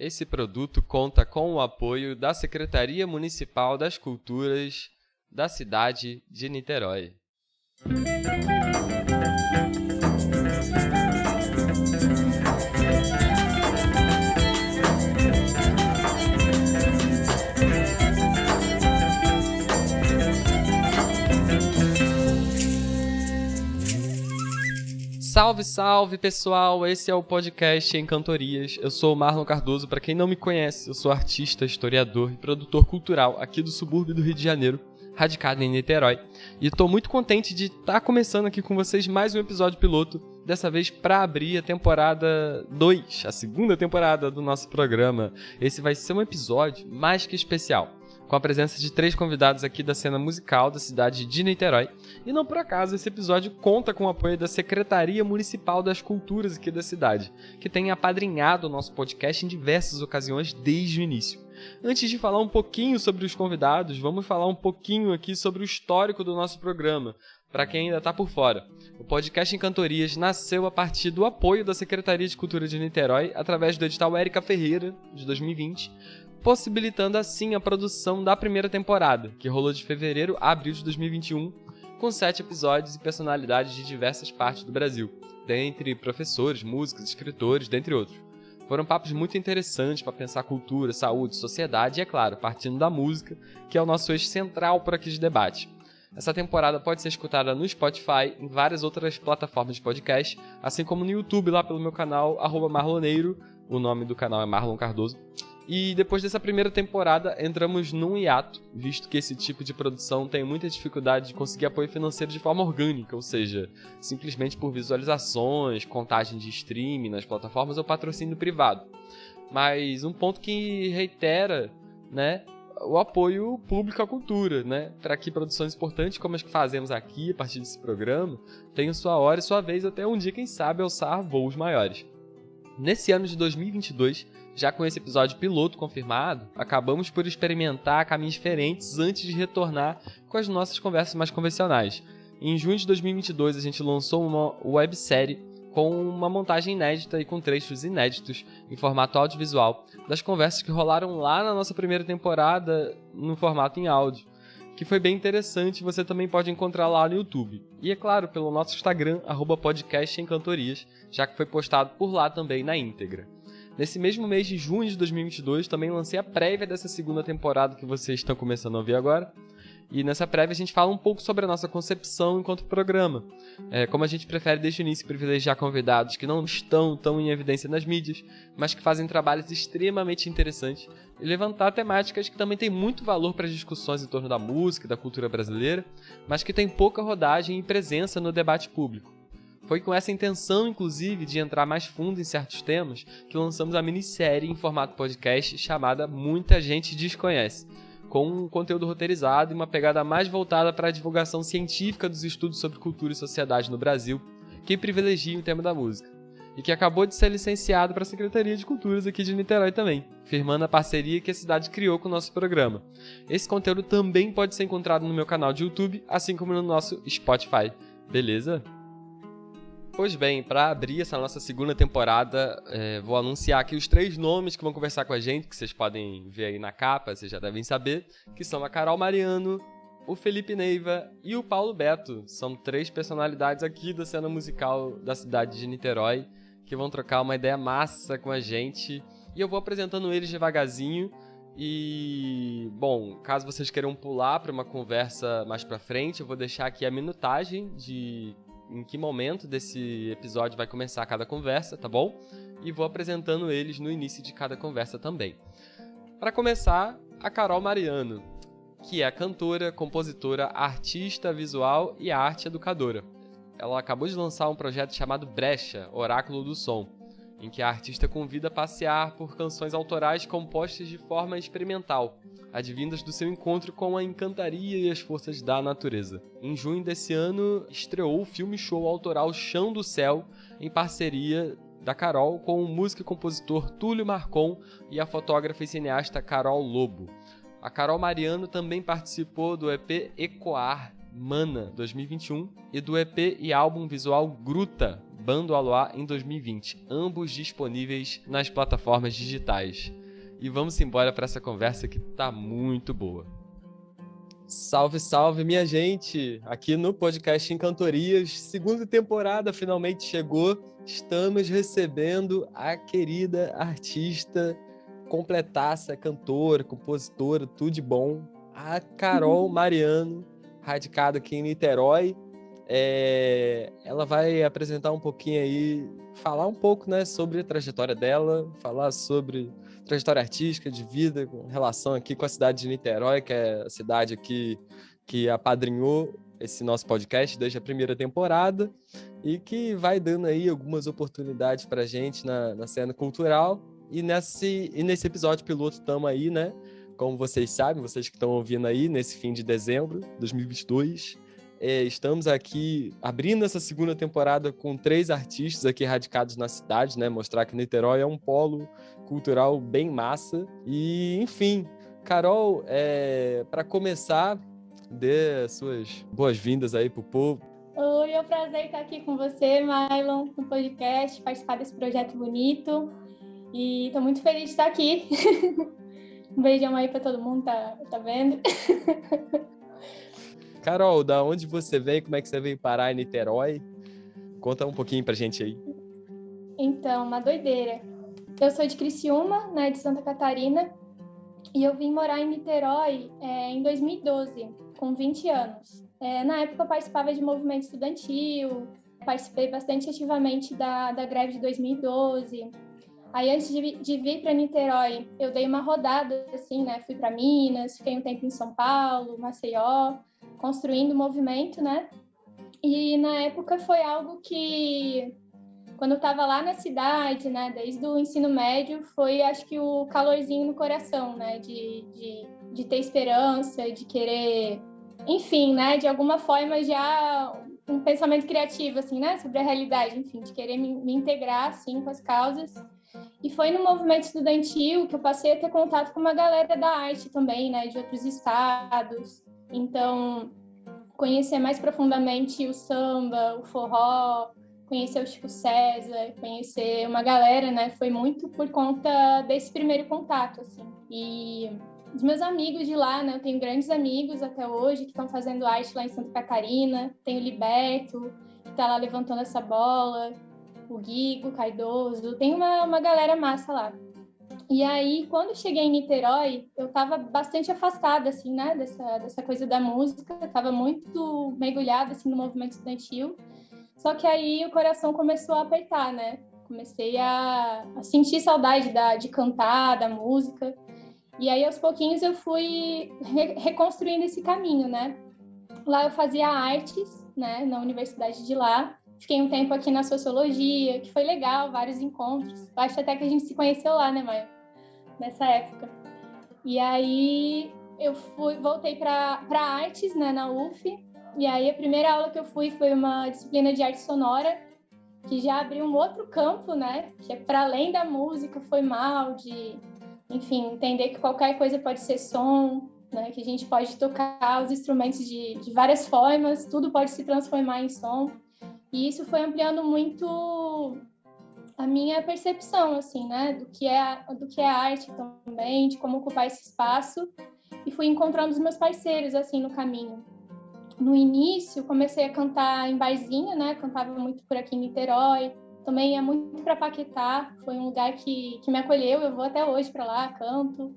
Esse produto conta com o apoio da Secretaria Municipal das Culturas da cidade de Niterói. Salve, salve, pessoal! Esse é o podcast Em Cantorias. Eu sou o Marlon Cardoso. Para quem não me conhece, eu sou artista, historiador e produtor cultural aqui do subúrbio do Rio de Janeiro, radicado em Niterói. E estou muito contente de estar começando aqui com vocês mais um episódio piloto, dessa vez para abrir a temporada 2, a segunda temporada do nosso programa. Esse vai ser um episódio mais que especial, com a presença de 3 convidados aqui da cena musical da cidade de Niterói. E não por acaso, esse episódio conta com o apoio da Secretaria Municipal das Culturas aqui da cidade, que tem apadrinhado o nosso podcast em diversas ocasiões desde o início. Antes de falar um pouquinho sobre os convidados, vamos falar um pouquinho aqui sobre o histórico do nosso programa, para quem ainda está por fora. O podcast Em Cantorias nasceu a partir do apoio da Secretaria de Cultura de Niterói, através do edital Érica Ferreira, de 2020, possibilitando assim a produção da primeira temporada, que rolou de fevereiro a abril de 2021, com 7 episódios e personalidades de diversas partes do Brasil, dentre professores, músicos, escritores, dentre outros. Foram papos muito interessantes para pensar cultura, saúde, sociedade e, é claro, partindo da música, que é o nosso eixo central por aqui de debate. Essa temporada pode ser escutada no Spotify, em várias outras plataformas de podcast, assim como no YouTube, lá pelo meu canal, @marloneiro, o nome do canal é Marlon Cardoso. E depois dessa primeira temporada, entramos num hiato, visto que esse tipo de produção tem muita dificuldade de conseguir apoio financeiro de forma orgânica, ou seja, simplesmente por visualizações, contagem de streaming nas plataformas ou patrocínio privado. Mas um ponto que reitera, o apoio público à cultura, para que produções importantes como as que fazemos aqui, a partir desse programa, tenham sua hora e sua vez até um dia, quem sabe, alçar voos maiores. Nesse ano de 2022, já com esse episódio piloto confirmado, acabamos por experimentar caminhos diferentes antes de retornar com as nossas conversas mais convencionais. Em junho de 2022, a gente lançou uma websérie com uma montagem inédita e com trechos inéditos em formato audiovisual das conversas que rolaram lá na nossa primeira temporada no formato em áudio, que foi bem interessante. Você também pode encontrar lá no YouTube. E é claro, pelo nosso Instagram, @podcastemcantorias, já que foi postado por lá também na íntegra. Nesse mesmo mês de junho de 2022, também lancei a prévia dessa segunda temporada que vocês estão começando a ouvir agora. E nessa prévia a gente fala um pouco sobre a nossa concepção enquanto programa. Como a gente prefere desde o início privilegiar convidados que não estão tão em evidência nas mídias, mas que fazem trabalhos extremamente interessantes, e levantar temáticas que também têm muito valor para as discussões em torno da música e da cultura brasileira, mas que têm pouca rodagem e presença no debate público. Foi com essa intenção, inclusive, de entrar mais fundo em certos temas, que lançamos a minissérie em formato podcast chamada Muita Gente Desconhece, com um conteúdo roteirizado e uma pegada mais voltada para a divulgação científica dos estudos sobre cultura e sociedade no Brasil, que privilegia o tema da música, e que acabou de ser licenciado para a Secretaria de Culturas aqui de Niterói também, firmando a parceria que a cidade criou com o nosso programa. Esse conteúdo também pode ser encontrado no meu canal de YouTube, assim como no nosso Spotify. Beleza? Pois bem, para abrir essa nossa segunda temporada, vou anunciar aqui os 3 nomes que vão conversar com a gente, que vocês podem ver aí na capa, vocês já devem saber, que são a Carol Mariano, o Felipe Neiva e o Paulo Beto. São 3 personalidades aqui da cena musical da cidade de Niterói, que vão trocar uma ideia massa com a gente. E eu vou apresentando eles devagarzinho. E, bom, caso vocês queiram pular para uma conversa mais para frente, eu vou deixar aqui a minutagem de em que momento desse episódio vai começar cada conversa, tá bom? E vou apresentando eles no início de cada conversa também. Para começar, a Carol Mariano, que é cantora, compositora, artista visual e arte educadora. Ela acabou de lançar um projeto chamado Brecha, Oráculo do Som, em que a artista convida a passear por canções autorais compostas de forma experimental, advindas do seu encontro com a encantaria e as forças da natureza. Em junho desse ano, estreou o filme-show autoral Chão do Céu, em parceria da Carol com o músico e compositor Túlio Marcon e a fotógrafa e cineasta Carol Lobo. A Carol Mariano também participou do EP Ecoar Mana 2021 e do EP e álbum visual Gruta Bando ao Luar em 2020, ambos disponíveis nas plataformas digitais. E vamos embora para essa conversa que tá muito boa. Salve, salve, minha gente! Aqui no podcast Encantorias, segunda temporada finalmente chegou. Estamos recebendo a querida artista, completaça, cantora, compositora, tudo de bom, a Carol Mariano, radicada aqui em Niterói. Ela vai apresentar um pouquinho aí, falar um pouco, né, sobre a trajetória dela, falar sobre trajetória artística, de vida, com relação aqui com a cidade de Niterói, que é a cidade aqui que apadrinhou esse nosso podcast desde a primeira temporada e que vai dando aí algumas oportunidades para a gente na cena cultural. E nesse episódio piloto estamos aí, né, como vocês sabem, vocês que estão ouvindo aí, nesse fim de dezembro de 2022, estamos aqui abrindo essa segunda temporada com 3 artistas aqui radicados na cidade, né? Mostrar que Niterói é um polo cultural bem massa. E, enfim, Carol, para começar, dê suas boas-vindas aí pro povo. Oi, é um prazer estar aqui com você, Mylon, no podcast, participar desse projeto bonito. E estou muito feliz de estar aqui. Um beijão aí para todo mundo, tá vendo? Carol, da onde você vem? Como é que você veio parar em Niterói? Conta um pouquinho pra gente aí. Então, uma doideira. Eu sou de Criciúma, né, de Santa Catarina, e eu vim morar em Niterói em 2012, com 20 anos. Na época eu participava de movimento estudantil, participei bastante ativamente da greve de 2012. Aí, antes de vir para Niterói, eu dei uma rodada, assim, né? Fui para Minas, fiquei um tempo em São Paulo, Maceió, construindo o movimento, né? E na época foi algo que, quando eu estava lá na cidade, né? Desde o ensino médio, foi, acho que, o calorzinho no coração, né? De ter esperança, de querer, enfim, né? De alguma forma já um pensamento criativo, assim, né? Sobre a realidade, enfim, de querer me integrar, assim, com as causas. E foi no movimento estudantil que eu passei a ter contato com uma galera da arte também, né, de outros estados. Então, conhecer mais profundamente o samba, o forró, conhecer o Chico César, conhecer uma galera, né, foi muito por conta desse primeiro contato, assim. E os meus amigos de lá, né, eu tenho grandes amigos até hoje que estão fazendo arte lá em Santa Catarina. Tem o Liberto, que está lá levantando essa bola, o Guigo, o Caidoso, tem uma galera massa lá. E aí, quando cheguei em Niterói, eu estava bastante afastada, assim, né, dessa coisa da música, estava muito mergulhada, assim, no movimento estudantil, só que aí o coração começou a apertar, né, comecei a sentir saudade de cantar, da música, e aí, aos pouquinhos, eu fui reconstruindo esse caminho, né. Lá eu fazia artes, né, na universidade de lá. Fiquei um tempo aqui na sociologia, que foi legal, vários encontros. Acho até que a gente se conheceu lá, né, Maia? Nessa época. E aí eu voltei para artes, né, na UF. E aí a primeira aula que eu fui foi uma disciplina de arte sonora, que já abriu um outro campo, né, que é para além da música formal, de, enfim, entender que qualquer coisa pode ser som, né, que a gente pode tocar os instrumentos de várias formas, tudo pode se transformar em som. E isso foi ampliando muito a minha percepção, assim, né, do que é arte também, de como ocupar esse espaço. E fui encontrando os meus parceiros, assim, no caminho. No início, comecei a cantar em barzinho, né, cantava muito por aqui em Niterói. Também ia muito para Paquetá, foi um lugar que me acolheu, eu vou até hoje para lá, canto.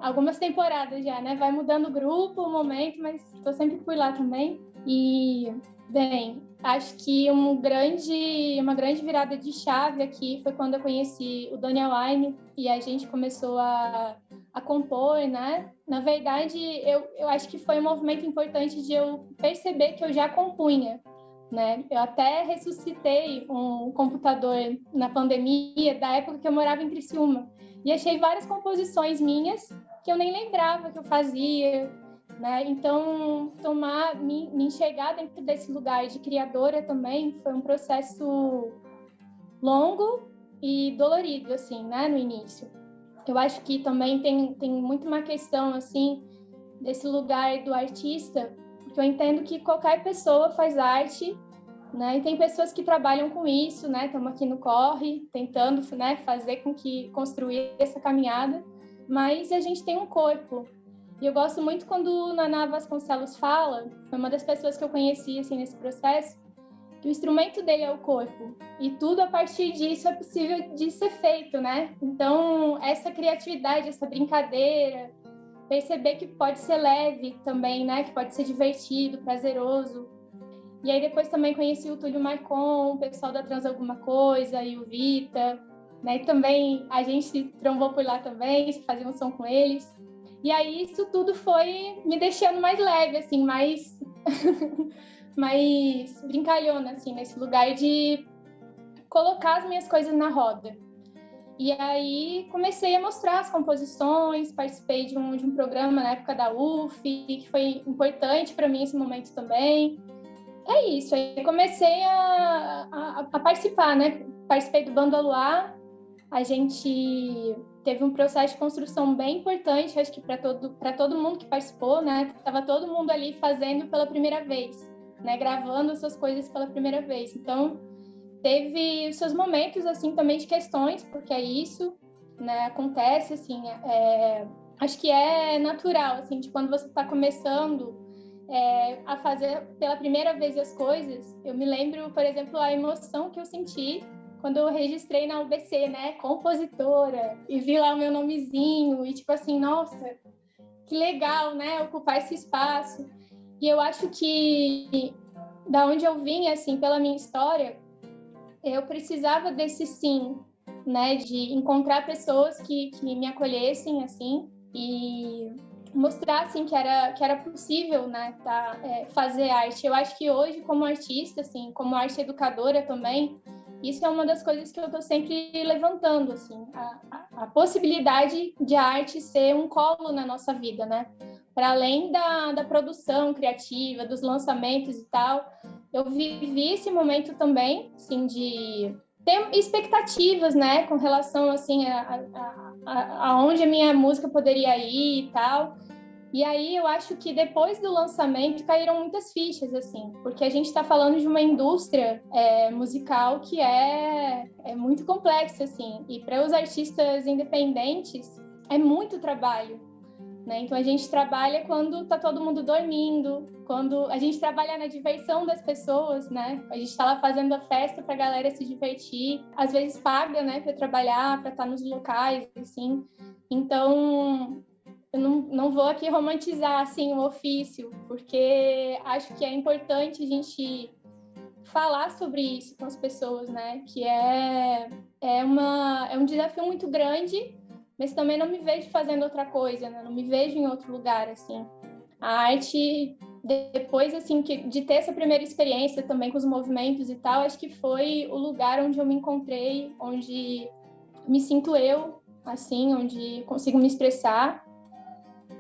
Algumas temporadas já, né, vai mudando o grupo, o momento, mas estou sempre por lá também. E, bem, acho que uma grande virada de chave aqui foi quando eu conheci o Daniel Wine e a gente começou a compor, né? Na verdade, eu acho que foi um movimento importante de eu perceber que eu já compunha, né? Eu até ressuscitei um computador na pandemia da época que eu morava em Criciúma e achei várias composições minhas que eu nem lembrava que eu fazia, né? Então, me enxergar dentro desse lugar de criadora também foi um processo longo e dolorido, assim, né, no início. Eu acho que também tem muito uma questão, assim, desse lugar do artista, porque eu entendo que qualquer pessoa faz arte né? E tem pessoas que trabalham com isso, né? Estamos aqui no corre, tentando, né, fazer com que construir essa caminhada, mas a gente tem um corpo. E eu gosto muito quando Naná Vasconcelos fala, foi uma das pessoas que eu conheci assim nesse processo, que o instrumento dele é o corpo. E tudo a partir disso é possível de ser feito, né? Então, essa criatividade, essa brincadeira, perceber que pode ser leve também, né? Que pode ser divertido, prazeroso. E aí depois também conheci o Túlio Marcon, o pessoal da Trans Alguma Coisa, e o Vita, né? E também a gente se trombou por lá também, fazia um som com eles. E aí isso tudo foi me deixando mais leve, assim, mais mais brincalhona, assim, nesse lugar de colocar as minhas coisas na roda. E aí comecei a mostrar as composições, participei de um programa na época da UF, que foi importante para mim esse momento também. É isso, aí comecei a participar, né? Participei do Banda Luar, a gente teve um processo de construção bem importante, acho que para todo mundo que participou, né? Tava todo mundo ali fazendo pela primeira vez, né? Gravando suas coisas pela primeira vez. Então, teve os seus momentos, assim, também de questões, porque é isso, né? Acontece, assim, acho que é natural, assim, de quando você está começando a fazer pela primeira vez as coisas. Eu me lembro, por exemplo, a emoção que eu senti quando eu registrei na UBC, né, compositora, e vi lá o meu nomezinho, e tipo assim, nossa, que legal, né, ocupar esse espaço. E eu acho que, da onde eu vim, assim, pela minha história, eu precisava desse sim, né, de encontrar pessoas que me acolhessem, assim, e mostrar, assim, que era possível, né, fazer arte. Eu acho que hoje, como artista, assim, como arte educadora também, isso é uma das coisas que eu estou sempre levantando, assim, a possibilidade de a arte ser um colo na nossa vida, né? Para além da produção criativa, dos lançamentos e tal, eu vivi esse momento também, assim, de ter expectativas, né, com relação, assim, a onde a minha música poderia ir e tal. E aí eu acho que depois do lançamento caíram muitas fichas, assim, porque a gente está falando de uma indústria musical que é muito complexa, assim, e para os artistas independentes é muito trabalho, né? Então a gente trabalha quando está todo mundo dormindo, quando a gente trabalha na diversão das pessoas, né? A gente está lá fazendo a festa para a galera se divertir, às vezes paga, né, para trabalhar, para estar nos locais, assim. Então eu não vou aqui romantizar, assim, o ofício, porque acho que é importante a gente falar sobre isso com as pessoas, né? Que é um desafio muito grande, mas também não me vejo fazendo outra coisa, né? Não me vejo em outro lugar, assim. A arte, depois, assim, de ter essa primeira experiência também com os movimentos e tal, acho que foi o lugar onde eu me encontrei, onde me sinto eu, assim, onde consigo me expressar.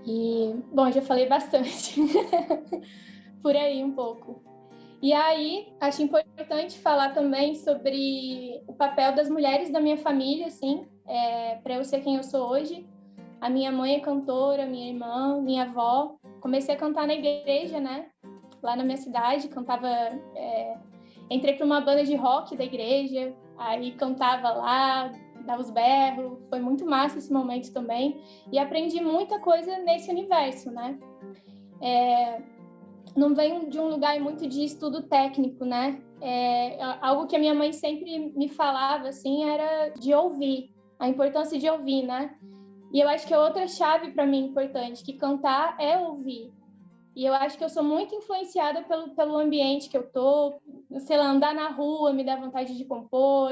E, bom, já falei bastante por aí um pouco. E aí, acho importante falar também sobre o papel das mulheres da minha família, assim, para eu ser quem eu sou hoje. A minha mãe é cantora, minha irmã, minha avó. Comecei a cantar na igreja, né? Lá na minha cidade, cantava... Entrei para uma banda de rock da igreja, aí cantava lá, dava os berros, foi muito massa esse momento também, e aprendi muita coisa nesse universo, né? Não venho de um lugar muito de estudo técnico, né? Algo que a minha mãe sempre me falava, assim, era de ouvir, a importância de ouvir, né? E eu acho que é outra chave para mim importante, que cantar é ouvir. E eu acho que eu sou muito influenciada pelo ambiente que eu tô, sei lá, andar na rua me dá vontade de compor,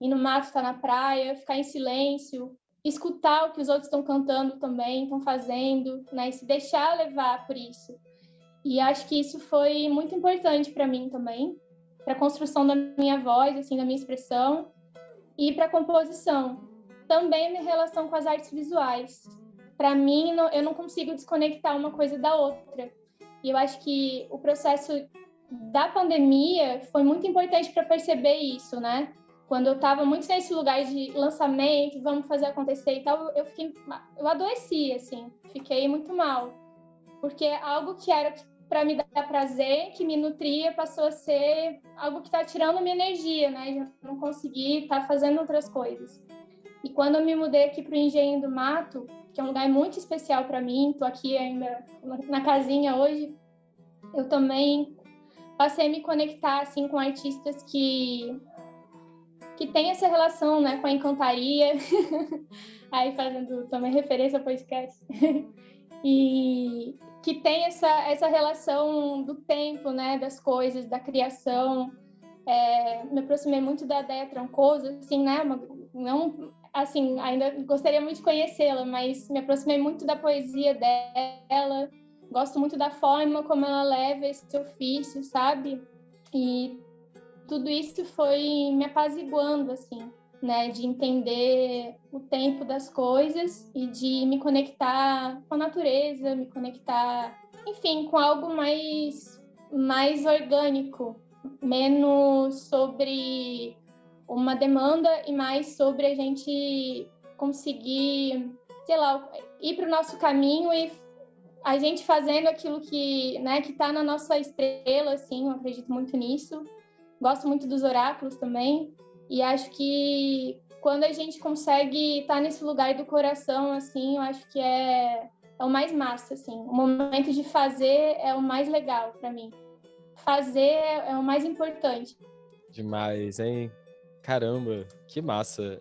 ir no mato, estar na praia, ficar em silêncio, escutar o que os outros estão cantando também, estão fazendo, né? E se deixar levar por isso. E acho que isso foi muito importante para mim também, para a construção da minha voz, assim, da minha expressão, e para a composição. Também a minha relação com as artes visuais. Para mim, eu não consigo desconectar uma coisa da outra. E eu acho que o processo da pandemia foi muito importante para perceber isso, né? Quando eu estava muito nesse lugar de lançamento, vamos fazer acontecer e tal, eu adoeci, assim, fiquei muito mal. Porque algo que era para me dar prazer, que me nutria, passou a ser algo que está tirando minha energia, né? Já não consegui estar fazendo outras coisas. E quando eu me mudei aqui para o Engenho do Mato, que é um lugar muito especial para mim, estou aqui ainda na casinha hoje, eu também passei a me conectar assim com artistas que têm essa relação, né, com a encantaria, aí fazendo também referência ao podcast, e que tem essa relação do tempo, né, das coisas, da criação. Me aproximei muito da Déia Trancoso, assim, né, não, assim, ainda gostaria muito de conhecê-la, mas me aproximei muito da poesia dela, gosto muito da forma como ela leva esse ofício, sabe? E tudo isso foi me apaziguando, assim, né? De entender o tempo das coisas e de me conectar com a natureza, me conectar, enfim, com algo mais orgânico, menos sobre uma demanda e mais sobre a gente conseguir, sei lá, ir para o nosso caminho e a gente fazendo aquilo que, né, que está na nossa estrela, assim, eu acredito muito nisso. Gosto muito dos oráculos também. E acho que quando a gente consegue estar nesse lugar do coração, assim, eu acho que é o mais massa, assim. O momento de fazer é o mais legal para mim. Fazer é o mais importante. Demais, hein? Caramba, que massa.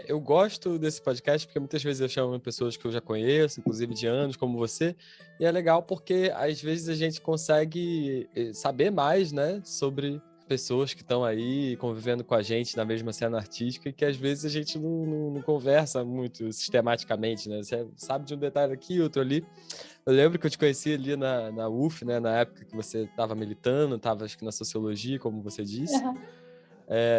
Eu gosto desse podcast porque muitas vezes eu chamo pessoas que eu já conheço, inclusive de anos, como você, e é legal porque às vezes a gente consegue saber mais, né, sobre pessoas que estão aí convivendo com a gente na mesma cena artística e que às vezes a gente não conversa muito sistematicamente, né? Você sabe de um detalhe aqui, outro ali. Eu lembro que eu te conheci ali na UF, né, na época que você estava militando, estava acho que na sociologia, como você disse. Uhum.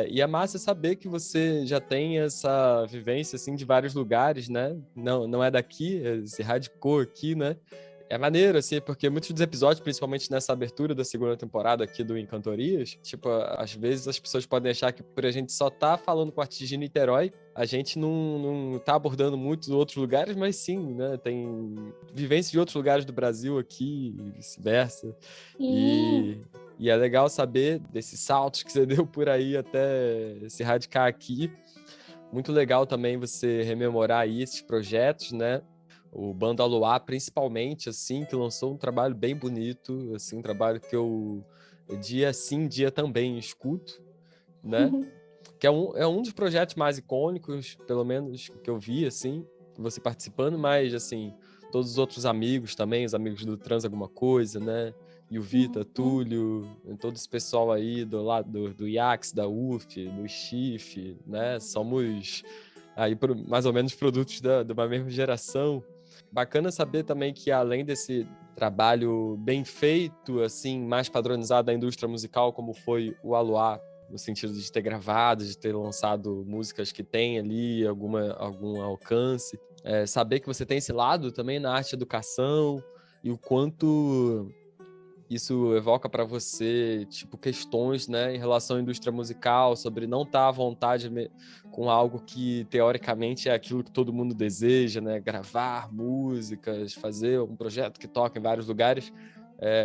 E é massa saber que você já tem essa vivência, assim, de vários lugares, né? Não é daqui, se radicou aqui, né? É maneiro, assim, porque muitos dos episódios, principalmente nessa abertura da segunda temporada aqui do Encantorias, tipo, às vezes as pessoas podem achar que por a gente só tá falando com artistas de Niterói, a gente não tá abordando muitos outros lugares, mas sim, né? Tem vivências de outros lugares do Brasil aqui e vice-versa. Sim. E é legal saber desses saltos que você deu por aí até se radicar aqui. Muito legal também você rememorar aí esses projetos, né? O Banda Luar, principalmente, assim, que lançou um trabalho bem bonito, assim, um trabalho que eu dia sim, dia também escuto, né? Que é um dos projetos mais icônicos, pelo menos, que eu vi, assim, você participando, mas, assim, todos os outros amigos também, os amigos do Trans Alguma Coisa, né? E o Vita, Túlio, todo esse pessoal aí do lado do IAX, da UF, do XIF, né? Somos aí mais ou menos produtos de uma mesma geração. Bacana saber também que além desse trabalho bem feito, assim, mais padronizado da indústria musical, como foi o Aluá, no sentido de ter gravado, de ter lançado músicas que têm ali algum alcance, saber que você tem esse lado também na arte e educação e o quanto isso evoca para você, tipo, questões, né, em relação à indústria musical, sobre não estar à vontade com algo que, teoricamente, é aquilo que todo mundo deseja, né, gravar músicas, fazer um projeto que toca em vários lugares.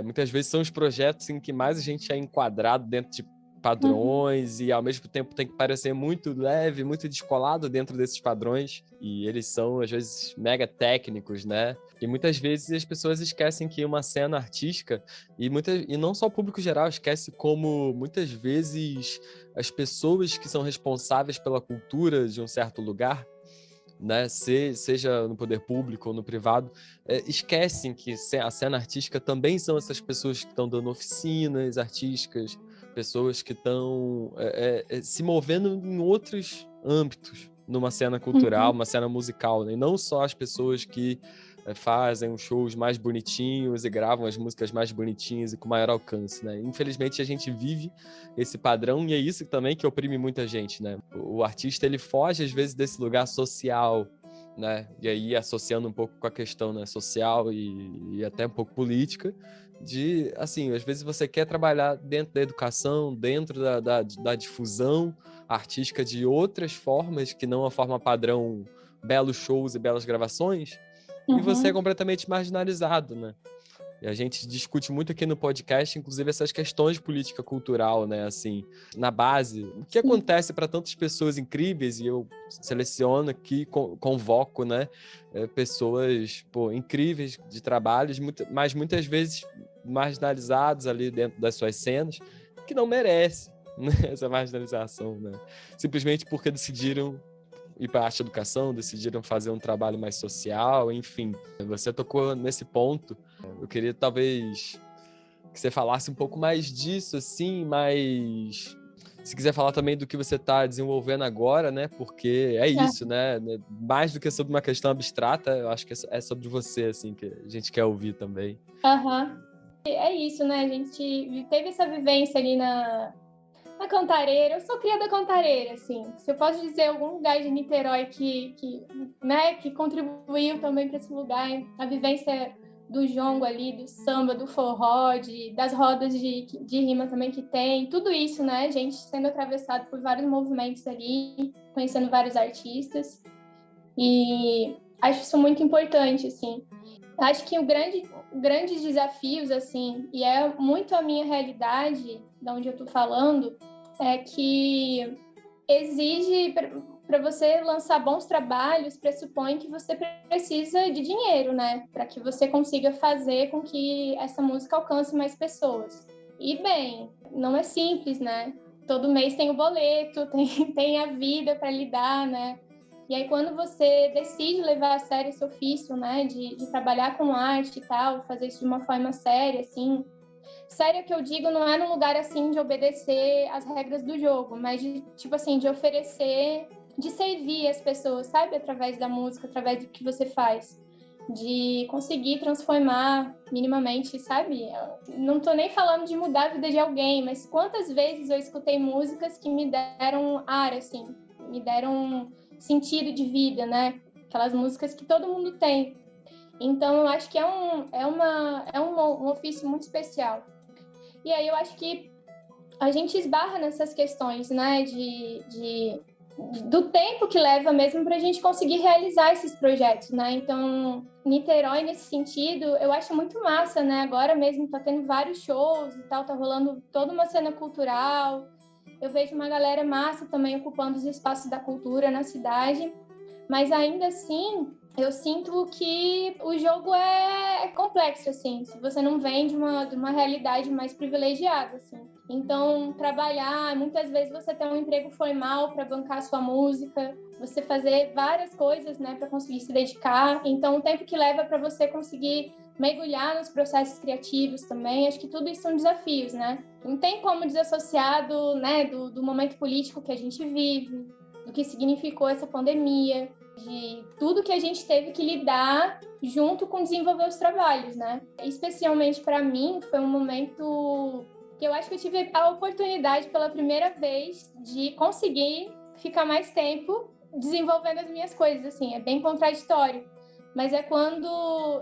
Muitas vezes são os projetos em que mais a gente é enquadrado dentro de padrões e, ao mesmo tempo, tem que parecer muito leve, muito descolado dentro desses padrões. E eles são, às vezes, mega técnicos, né? E muitas vezes as pessoas esquecem que uma cena artística, e não só o público geral, esquece como, muitas vezes, as pessoas que são responsáveis pela cultura de um certo lugar, né, seja no poder público ou no privado, esquecem que a cena artística também são essas pessoas que estão dando oficinas artísticas, pessoas que estão se movendo em outros âmbitos, numa cena cultural, uma cena musical, né? E não só as pessoas que fazem os shows mais bonitinhos e gravam as músicas mais bonitinhas e com maior alcance, né? Infelizmente a gente vive esse padrão e é isso também que oprime muita gente, né? O artista, ele foge às vezes desse lugar social, né? E aí associando um pouco com a questão, né, social e até um pouco política, de, assim, às vezes você quer trabalhar dentro da educação, dentro da difusão artística de outras formas que não a forma padrão belos shows e belas gravações, e você é completamente marginalizado, né? E a gente discute muito aqui no podcast, inclusive, essas questões de política cultural, né? Assim, na base, o que acontece para tantas pessoas incríveis, e eu seleciono aqui, convoco, né? Pessoas, incríveis de trabalhos, mas muitas vezes marginalizados ali dentro das suas cenas, que não merecem, né? Essa marginalização, né? Simplesmente porque decidiram ir para a arte e educação, decidiram fazer um trabalho mais social, enfim. Você tocou nesse ponto. Eu queria talvez que você falasse um pouco mais disso, assim, mas se quiser falar também do que você está desenvolvendo agora, né? Porque é isso, né? Mais do que sobre uma questão abstrata, eu acho que é sobre você, assim, que a gente quer ouvir também. É isso, né? A gente teve essa vivência ali na Cantareira. Eu sou cria da Cantareira, assim. Se eu posso dizer algum lugar de Niterói que contribuiu também para esse lugar, a vivência do jongo ali, do samba, do forró, das rodas de rima também que tem, tudo isso, né, gente, sendo atravessado por vários movimentos ali, conhecendo vários artistas, e acho isso muito importante, assim. Acho que grandes desafios, assim, e é muito a minha realidade, da onde eu tô falando, é que exige, para você lançar bons trabalhos, pressupõe que você precisa de dinheiro, né? Para que você consiga fazer com que essa música alcance mais pessoas. E, bem, não é simples, né? Todo mês tem o boleto, tem a vida para lidar, né? E aí, quando você decide levar a sério esse ofício, né? De trabalhar com arte e tal, fazer isso de uma forma séria, assim, sério que eu digo, não é num lugar assim de obedecer as regras do jogo, mas de, tipo assim, de oferecer, de servir as pessoas, sabe? Através da música, através do que você faz. De conseguir transformar minimamente, sabe? Eu não tô nem falando de mudar a vida de alguém, mas quantas vezes eu escutei músicas que me deram ar, assim, me deram sentido de vida, né? Aquelas músicas que todo mundo tem. Então, eu acho que é um ofício muito especial. E aí eu acho que a gente esbarra nessas questões, né, do tempo que leva mesmo para a gente conseguir realizar esses projetos, né? Então, Niterói, nesse sentido, eu acho muito massa, né? Agora mesmo tá tendo vários shows e tal, tá rolando toda uma cena cultural. Eu vejo uma galera massa também ocupando os espaços da cultura na cidade, mas ainda assim eu sinto que o jogo é complexo, assim, se você não vem de uma realidade mais privilegiada, assim. Então, trabalhar, muitas vezes você tem um emprego formal para bancar a sua música, você fazer várias coisas, né, para conseguir se dedicar. Então, o tempo que leva para você conseguir mergulhar nos processos criativos também, acho que tudo isso são desafios, né? Não tem como desassociar né, do momento político que a gente vive, do que significou essa pandemia, de tudo que a gente teve que lidar junto com desenvolver os trabalhos, né? Especialmente para mim, foi um momento que eu acho que eu tive a oportunidade pela primeira vez de conseguir ficar mais tempo desenvolvendo as minhas coisas, assim, é bem contraditório. Mas é quando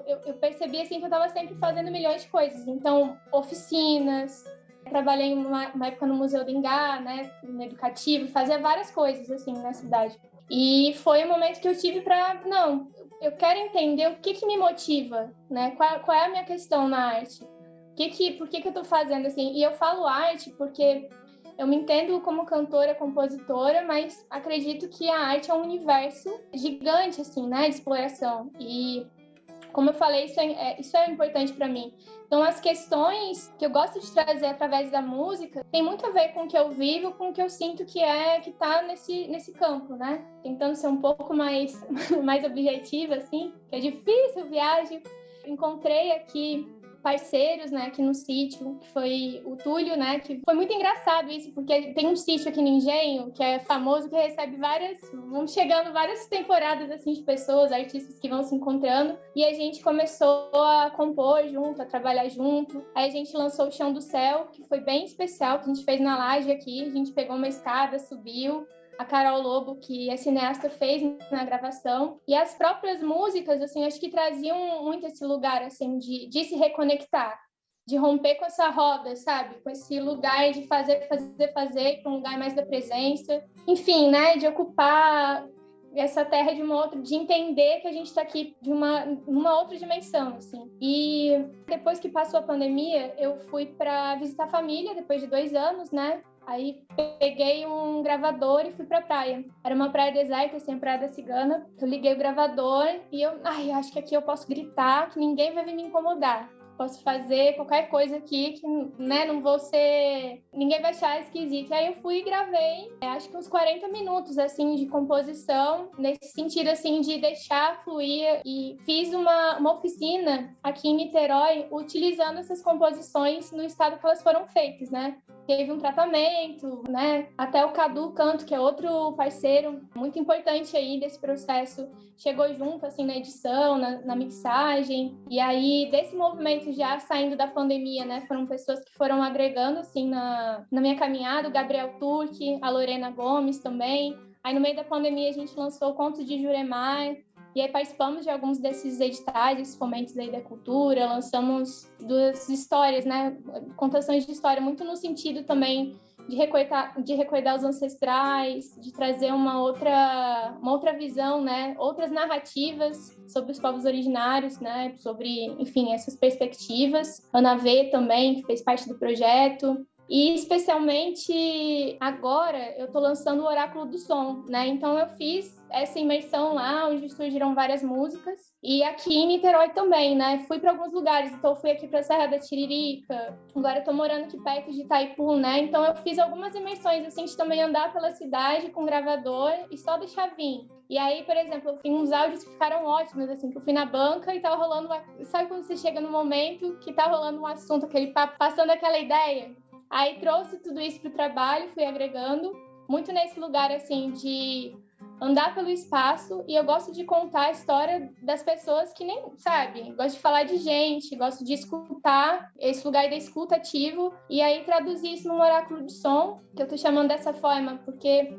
eu percebi, assim, que eu estava sempre fazendo milhões de coisas. Então, oficinas, trabalhei uma época no Museu do Engá, né, no educativo, fazia várias coisas, assim, na cidade. E foi o momento que eu tive para, não, eu quero entender o que me motiva, né? Qual é a minha questão na arte? Por que eu tô fazendo assim? E eu falo arte porque eu me entendo como cantora, compositora, mas acredito que a arte é um universo gigante, assim, né? De exploração. E, como eu falei, isso é importante para mim. Então, as questões que eu gosto de trazer através da música tem muito a ver com o que eu vivo, com o que eu sinto que tá nesse campo, né? Tentando ser um pouco mais, mais objetiva, assim, que é difícil, viagem. Encontrei aqui parceiros, né, aqui no sítio, que foi o Túlio, né, que foi muito engraçado isso, porque tem um sítio aqui no Engenho, que é famoso, que recebe vão chegando várias temporadas, assim, de pessoas, artistas que vão se encontrando, e a gente começou a compor junto, a trabalhar junto, aí a gente lançou o Chão do Céu, que foi bem especial, que a gente fez na laje aqui, a gente pegou uma escada, subiu, a Carol Lobo, que é cineasta, fez na gravação. E as próprias músicas, assim, acho que traziam muito esse lugar, assim, de se reconectar, de romper com essa roda, sabe? Com esse lugar de fazer para um lugar mais da presença. Enfim, né? De ocupar essa terra de entender que a gente está aqui numa outra dimensão, assim. E depois que passou a pandemia, eu fui para visitar a família, depois de 2 anos, né? Aí peguei um gravador e fui pra praia. Era uma praia deserta, assim, a Praia da Cigana. Eu liguei o gravador e acho que aqui eu posso gritar, que ninguém vai vir me incomodar. Posso fazer qualquer coisa aqui que, né, não vou ser... Ninguém vai achar esquisito. E aí eu fui e gravei, acho que uns 40 minutos, assim, de composição, nesse sentido, assim, de deixar fluir. E fiz uma oficina aqui em Niterói, utilizando essas composições no estado que elas foram feitas, né? Teve um tratamento, né? Até o Cadu Canto, que é outro parceiro muito importante aí desse processo, chegou junto, assim, na edição, na mixagem. E aí, desse movimento já saindo da pandemia, né? Foram pessoas que foram agregando, assim, na minha caminhada. O Gabriel Turque, a Lorena Gomes também. Aí, no meio da pandemia, a gente lançou o Conto de Juremar. E aí participamos de alguns desses editais, esses fomentos aí da cultura, lançamos 2 histórias, né? Contações de história, muito no sentido também de recordar os ancestrais, de trazer uma outra visão, né? Outras narrativas sobre os povos originários, né? Sobre, enfim, essas perspectivas. Ana V também, que fez parte do projeto. E especialmente agora eu estou lançando o Oráculo do Som, né? Então eu fiz essa imersão lá, onde surgiram várias músicas. E aqui em Niterói também, né? Fui para alguns lugares, então fui aqui para a Serra da Tiririca. Agora eu tô morando aqui perto de Itaipu, né? Então eu fiz algumas imersões assim de também andar pela cidade com gravador e só deixar vir. E aí, por exemplo, tem uns áudios que ficaram ótimos, assim, que eu fui na banca e tava rolando Sabe quando você chega no momento que tá rolando um assunto, aquele papo, passando aquela ideia? Aí trouxe tudo isso pro trabalho, fui agregando, muito nesse lugar, assim, de andar pelo espaço, e eu gosto de contar a história das pessoas que nem, sabe, gosto de falar de gente, gosto de escutar, esse lugar da escuta ativo, e aí traduzir isso num oráculo de som, que eu tô chamando dessa forma, porque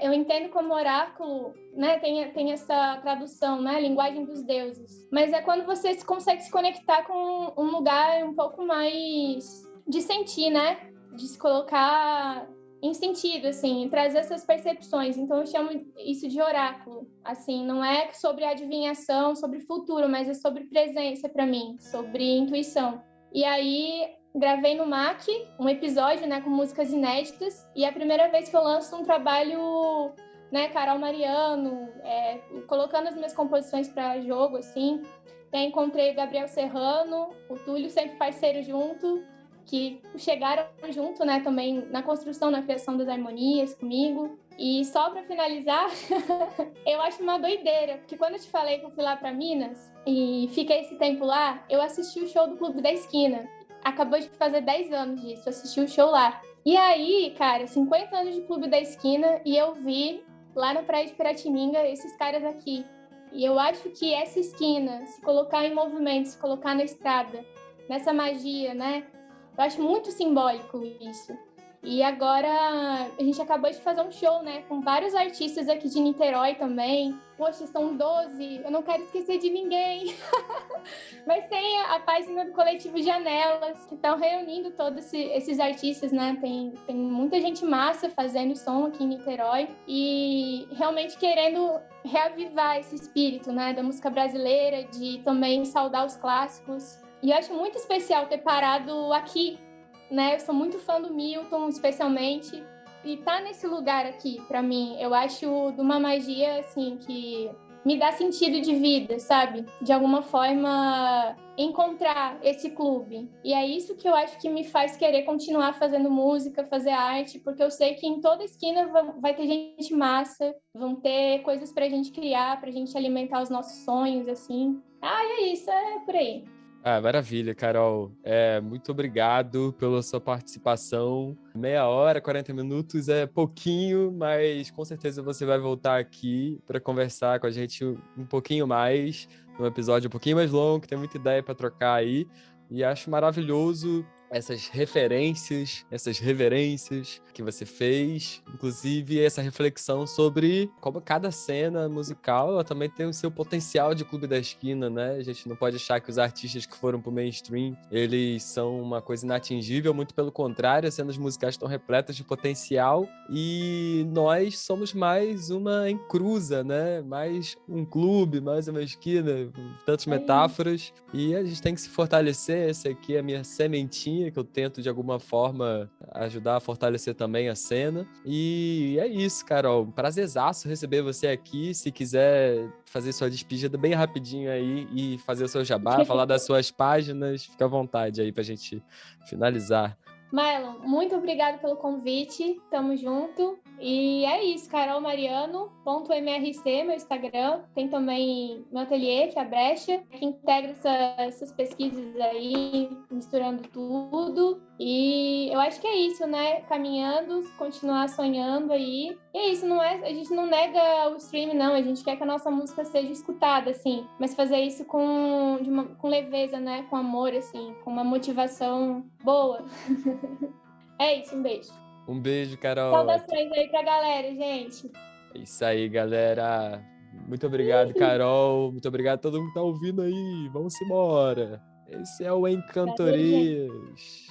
eu entendo como oráculo, né, tem essa tradução, né, linguagem dos deuses, mas é quando você consegue se conectar com um lugar um pouco mais de sentir, né, de se colocar em sentido, assim, trazer essas percepções. Então eu chamo isso de oráculo. Assim, não é sobre adivinhação, sobre futuro, mas é sobre presença para mim, sobre intuição. E aí gravei no MAC um episódio, né, com músicas inéditas, e é a primeira vez que eu lanço um trabalho, né, Carol Mariano, colocando as minhas composições para jogo, assim. E aí encontrei o Gabriel Serrano, o Túlio, sempre parceiro junto, que chegaram junto, né, também na construção, na criação das harmonias comigo. E só para finalizar, eu acho uma doideira, porque quando eu te falei que eu fui lá para Minas e fiquei esse tempo lá, eu assisti o show do Clube da Esquina. Acabou de fazer 10 anos disso, assisti o show lá. E aí, cara, 50 anos de Clube da Esquina, e eu vi lá na Praia de Piratininga esses caras aqui. E eu acho que essa esquina, se colocar em movimento, se colocar na estrada, nessa magia, né? Eu acho muito simbólico isso. E agora a gente acabou de fazer um show, né? Com vários artistas aqui de Niterói também. Poxa, são 12, eu não quero esquecer de ninguém. Mas tem a página do Coletivo Janelas, que estão reunindo todos esses artistas, né? Tem muita gente massa fazendo som aqui em Niterói. E realmente querendo reavivar esse espírito, né? Da música brasileira, de também saudar os clássicos. E eu acho muito especial ter parado aqui, né? Eu sou muito fã do Milton, especialmente, e tá nesse lugar aqui, para mim, eu acho de uma magia, assim, que me dá sentido de vida, sabe? De alguma forma, encontrar esse clube. E é isso que eu acho que me faz querer continuar fazendo música, fazer arte, porque eu sei que em toda esquina vai ter gente massa, vão ter coisas pra gente criar, pra gente alimentar os nossos sonhos, assim. E é isso, é por aí. Maravilha, Carol. Muito obrigado pela sua participação. Meia hora, 40 minutos é pouquinho, mas com certeza você vai voltar aqui para conversar com a gente um pouquinho mais, num episódio um pouquinho mais longo, que tem muita ideia para trocar aí. E acho maravilhoso essas referências, essas reverências que você fez, inclusive essa reflexão sobre como cada cena musical ela também tem o seu potencial de clube da esquina, né? A gente não pode achar que os artistas que foram pro mainstream, eles são uma coisa inatingível, muito pelo contrário, as cenas musicais estão repletas de potencial e nós somos mais uma encruza, né? Mais um clube, mais uma esquina, tantas metáforas, e a gente tem que se fortalecer. Essa aqui é a minha sementinha, que eu tento de alguma forma ajudar a fortalecer também a cena. E é isso, Carol. Prazerzaço receber você aqui. Se quiser fazer sua despedida bem rapidinho aí e fazer o seu jabá, falar das suas páginas, fica à vontade aí pra gente finalizar. Marlon, muito obrigada pelo convite, tamo junto. E é isso, carolmariano.mrc, meu Instagram. Tem também meu ateliê, que é a Brecha, que integra essas pesquisas aí, misturando tudo. E eu acho que é isso, né? Caminhando, continuar sonhando aí. E é isso, a gente não nega o stream, não. A gente quer que a nossa música seja escutada, assim. Mas fazer isso com leveza, né? Com amor, assim, com uma motivação boa. É isso, um beijo. Um beijo, Carol. Saudações aí pra galera, gente. É isso aí, galera. Muito obrigado, Carol. Muito obrigado a todo mundo que tá ouvindo aí. Vamos embora. Esse é o Valeu, gente. Encantorias.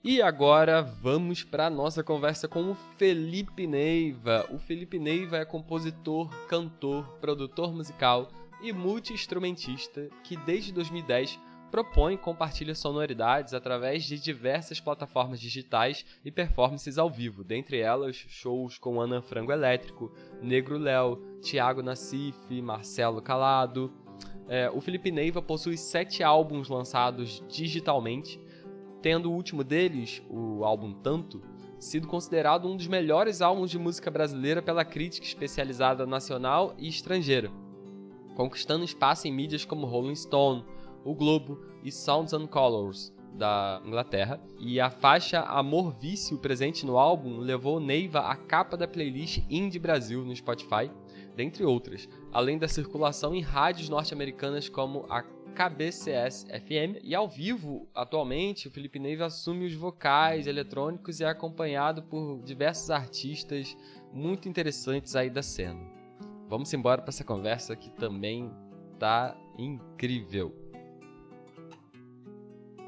E agora vamos para a nossa conversa com o Felipe Neiva. O Felipe Neiva é compositor, cantor, produtor musical e multi-instrumentista que desde 2010 propõe e compartilha sonoridades através de diversas plataformas digitais e performances ao vivo, dentre elas shows com Ana Frango Elétrico, Negro Léo, Thiago Nassif, Marcelo Calado. O Felipe Neiva possui 7 álbuns lançados digitalmente, tendo o último deles, o álbum Tanto, sido considerado um dos melhores álbuns de música brasileira pela crítica especializada nacional e estrangeira, conquistando espaço em mídias como Rolling Stone, O Globo e Sounds and Colors, da Inglaterra, e a faixa Amor Vício presente no álbum levou Neiva à capa da playlist Indie Brasil no Spotify, dentre outras, além da circulação em rádios norte-americanas como a KBCS FM, e ao vivo, atualmente, o Felipe Neiva assume os vocais eletrônicos e é acompanhado por diversos artistas muito interessantes aí da cena. Vamos embora para essa conversa que também tá incrível.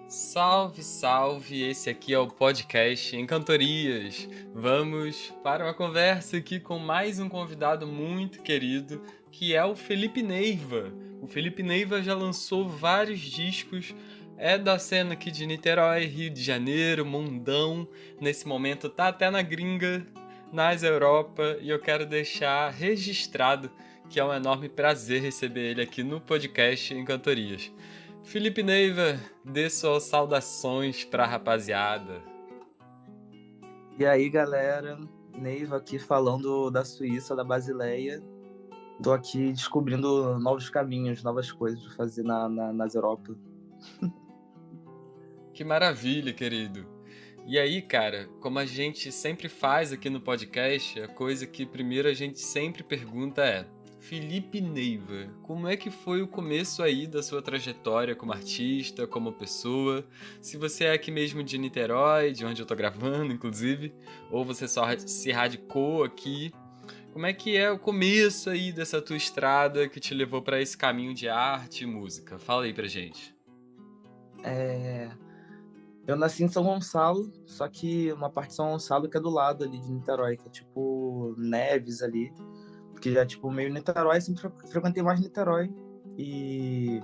Salve, salve! Esse aqui é o podcast Encantorias. Vamos para uma conversa aqui com mais um convidado muito querido, que é o Felipe Neiva. O Felipe Neiva já lançou vários discos, é da cena aqui de Niterói, Rio de Janeiro, Mundão. Nesse momento tá até na gringa, nas Europa, e eu quero deixar registrado que é um enorme prazer receber ele aqui no podcast Encantorias. Felipe Neiva, dê suas saudações pra rapaziada. E aí, galera, Neiva aqui falando da Suíça, da Basileia. Tô aqui descobrindo novos caminhos, novas coisas pra fazer nas Europa. Que maravilha, querido. E aí, cara, como a gente sempre faz aqui no podcast, a coisa que primeiro a gente sempre pergunta é: Felipe Neiva, como é que foi o começo aí da sua trajetória como artista, como pessoa? Se você é aqui mesmo de Niterói, de onde eu tô gravando, inclusive, ou você só se radicou aqui, como é que é o começo aí dessa tua estrada que te levou pra esse caminho de arte e música? Fala aí pra gente. Eu nasci em São Gonçalo, só que uma parte de São Gonçalo que é do lado ali de Niterói, que é tipo Neves ali, que já é tipo meio Niterói, sempre frequentei mais Niterói. E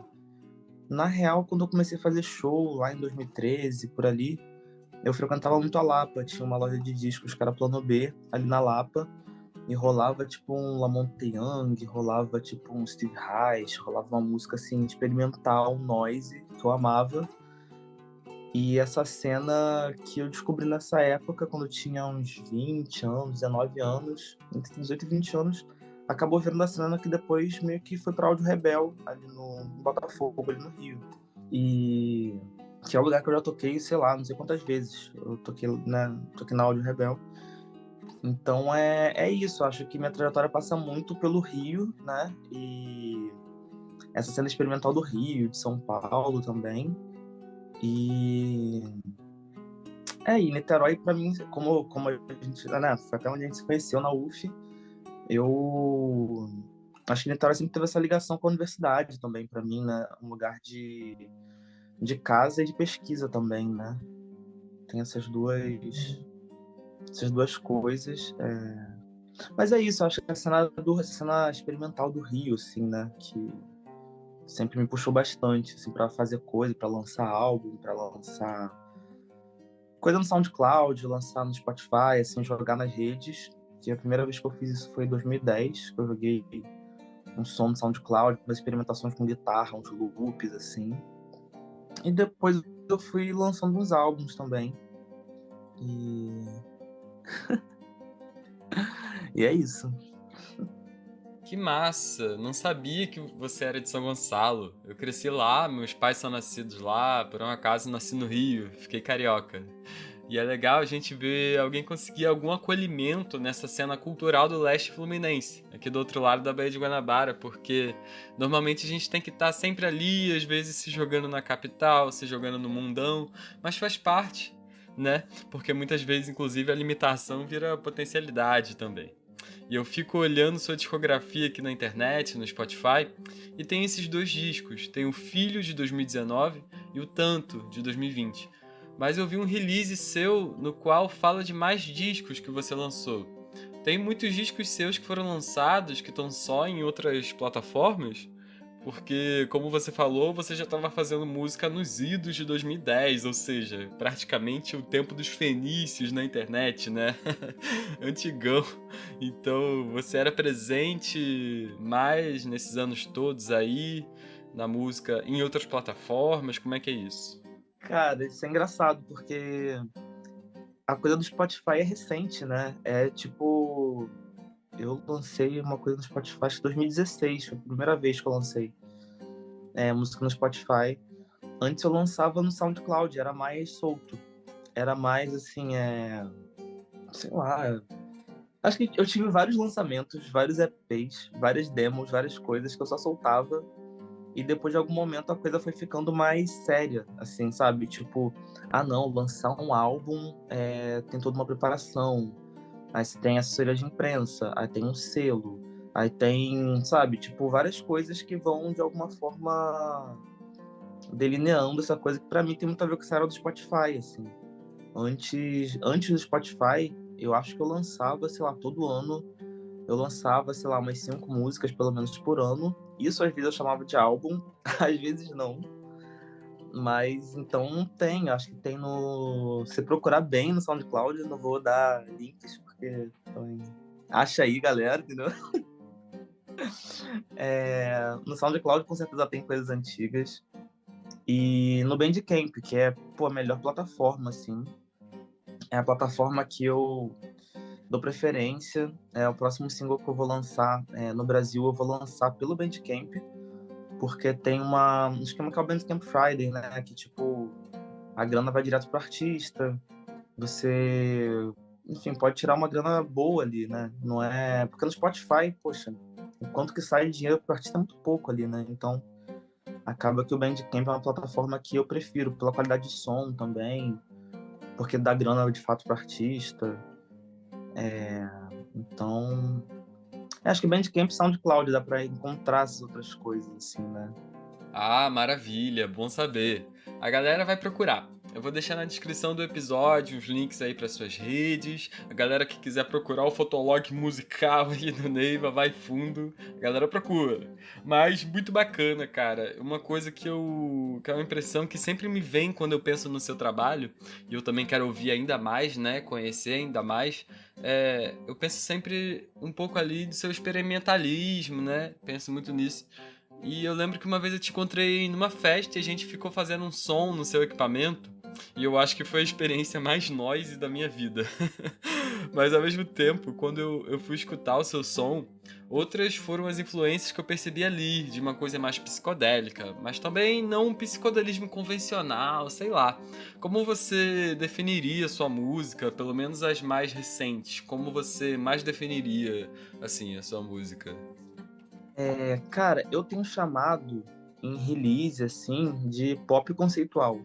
na real, quando eu comecei a fazer show lá em 2013, por ali, eu frequentava muito a Lapa, tinha uma loja de discos que era Plano B, ali na Lapa, e rolava tipo um Lamonte Young, rolava tipo um Steve Reich, rolava uma música assim, experimental, noise, que eu amava. E essa cena que eu descobri nessa época, quando eu tinha uns 20 anos, 19 anos, entre 18 e 20 anos, acabou virando a cena que depois meio que foi pra Áudio Rebel, ali no Botafogo, ali no Rio. E que é o lugar que eu já toquei, sei lá, não sei quantas vezes eu toquei, né, toquei na Áudio Rebel. Então é isso, acho que minha trajetória passa muito pelo Rio, né, e essa cena experimental do Rio, de São Paulo também. E e Niterói, pra mim, como a gente, né, foi até onde a gente se conheceu na UF, eu acho que Niterói sempre teve essa ligação com a universidade também, pra mim, né, um lugar de casa e de pesquisa também, né, tem essas duas coisas, mas é isso, eu acho que a cena experimental do Rio, assim, né, que sempre me puxou bastante, assim, pra fazer coisa, pra lançar álbum, pra lançar coisa no SoundCloud, lançar no Spotify, assim, jogar nas redes. Que a primeira vez que eu fiz isso foi em 2010, que eu joguei um som no SoundCloud, umas experimentações com guitarra, uns loops, assim. E depois eu fui lançando uns álbuns também. E, e é isso. Que massa! Não sabia que você era de São Gonçalo. Eu cresci lá, meus pais são nascidos lá, por um acaso nasci no Rio, fiquei carioca. E é legal a gente ver alguém conseguir algum acolhimento nessa cena cultural do leste fluminense, aqui do outro lado da Baía de Guanabara, porque normalmente a gente tem que estar sempre ali, às vezes se jogando na capital, se jogando no mundão, mas faz parte, né? Porque muitas vezes, inclusive, a limitação vira potencialidade também. E eu fico olhando sua discografia aqui na internet, no Spotify, e tem esses dois discos. Tem o Filho, de 2019, e o Tanto, de 2020. Mas eu vi um release seu no qual fala de mais discos que você lançou. Tem muitos discos seus que foram lançados que estão só em outras plataformas? Porque, como você falou, você já estava fazendo música nos idos de 2010, ou seja, praticamente o tempo dos fenícios na internet, né? Antigão. Então, você era presente mais nesses anos todos aí, na música, em outras plataformas? Como é que é isso? Cara, isso é engraçado, porque a coisa do Spotify é recente, né? É tipo... Eu lancei uma coisa no Spotify em 2016, foi a primeira vez que eu lancei música no Spotify. Antes eu lançava no SoundCloud, era mais solto. Era mais assim, sei lá. Acho que eu tive vários lançamentos, vários EPs, várias demos, várias coisas que eu só soltava. E depois de algum momento a coisa foi ficando mais séria, assim, sabe? Tipo, não, lançar um álbum tem toda uma preparação. Aí você tem assessoria de imprensa, aí tem um selo, aí tem, sabe? Tipo, várias coisas que vão de alguma forma delineando essa coisa que pra mim tem muito a ver com essa era do Spotify, assim. Antes do Spotify, eu acho que eu lançava, sei lá, todo ano, eu lançava, sei lá, umas 5 músicas, pelo menos, por ano. Isso às vezes eu chamava de álbum, às vezes não. Mas então tem, acho que tem no... Se procurar bem no SoundCloud, eu não vou dar links, porque também... Acha aí, galera, entendeu? No SoundCloud com certeza tem coisas antigas. E no Bandcamp, que é, pô, a melhor plataforma, assim. É a plataforma que eu dou preferência. É o próximo single que eu vou lançar no Brasil, eu vou lançar pelo Bandcamp, porque tem um esquema que é o Bandcamp Friday, né? Que, tipo, a grana vai direto pro artista. Você, enfim, pode tirar uma grana boa ali, né? Não é... Porque no Spotify, poxa, o quanto que sai de dinheiro pro artista é muito pouco ali, né? Então, acaba que o Bandcamp é uma plataforma que eu prefiro, pela qualidade de som também, porque dá grana de fato pro artista. Então, acho que Bandcamp e SoundCloud dá pra encontrar essas outras coisas, assim, né? Ah, maravilha, bom saber. A galera vai procurar. Eu vou deixar na descrição do episódio uns links aí para suas redes. A galera que quiser procurar o fotolog musical aí do Neiva, vai fundo. A galera procura. Mas muito bacana, cara. Uma coisa que é uma impressão que sempre me vem quando eu penso no seu trabalho, e eu também quero ouvir ainda mais, né, conhecer ainda mais, eu penso sempre um pouco ali do seu experimentalismo, né? Penso muito nisso. E eu lembro que uma vez eu te encontrei numa festa e a gente ficou fazendo um som no seu equipamento. E eu acho que foi a experiência mais noise da minha vida. Mas ao mesmo tempo, quando eu fui escutar o seu som, outras foram as influências que eu percebi ali, de uma coisa mais psicodélica, mas também não um psicodelismo convencional, sei lá. Como você definiria sua música, pelo menos as mais recentes? Como você mais definiria, assim, a sua música? Cara, eu tenho chamado em release, assim, de pop conceitual.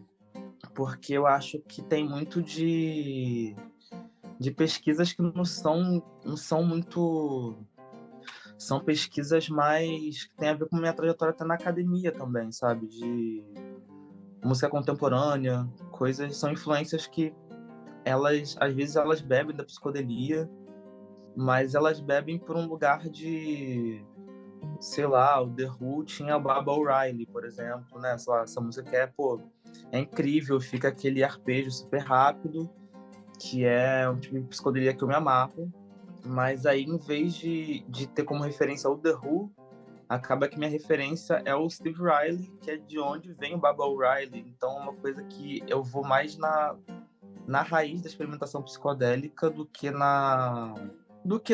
Porque eu acho que tem muito de pesquisas que não são muito. São pesquisas mais que tem a ver com minha trajetória até na academia também, sabe? De música contemporânea, coisas, são influências que às vezes elas bebem da psicodelia, mas elas bebem por um lugar de, sei lá, o The Who tinha a Baba O'Reilly, por exemplo, né? Sei lá, essa música pô, é incrível, fica aquele arpejo super rápido, que é um tipo de psicodelia que eu me amarro, mas aí em vez de ter como referência o The Who, acaba que minha referência é o Steve Riley, que é de onde vem o Baba O'Reilly. Então é uma coisa que eu vou mais na raiz da experimentação psicodélica do que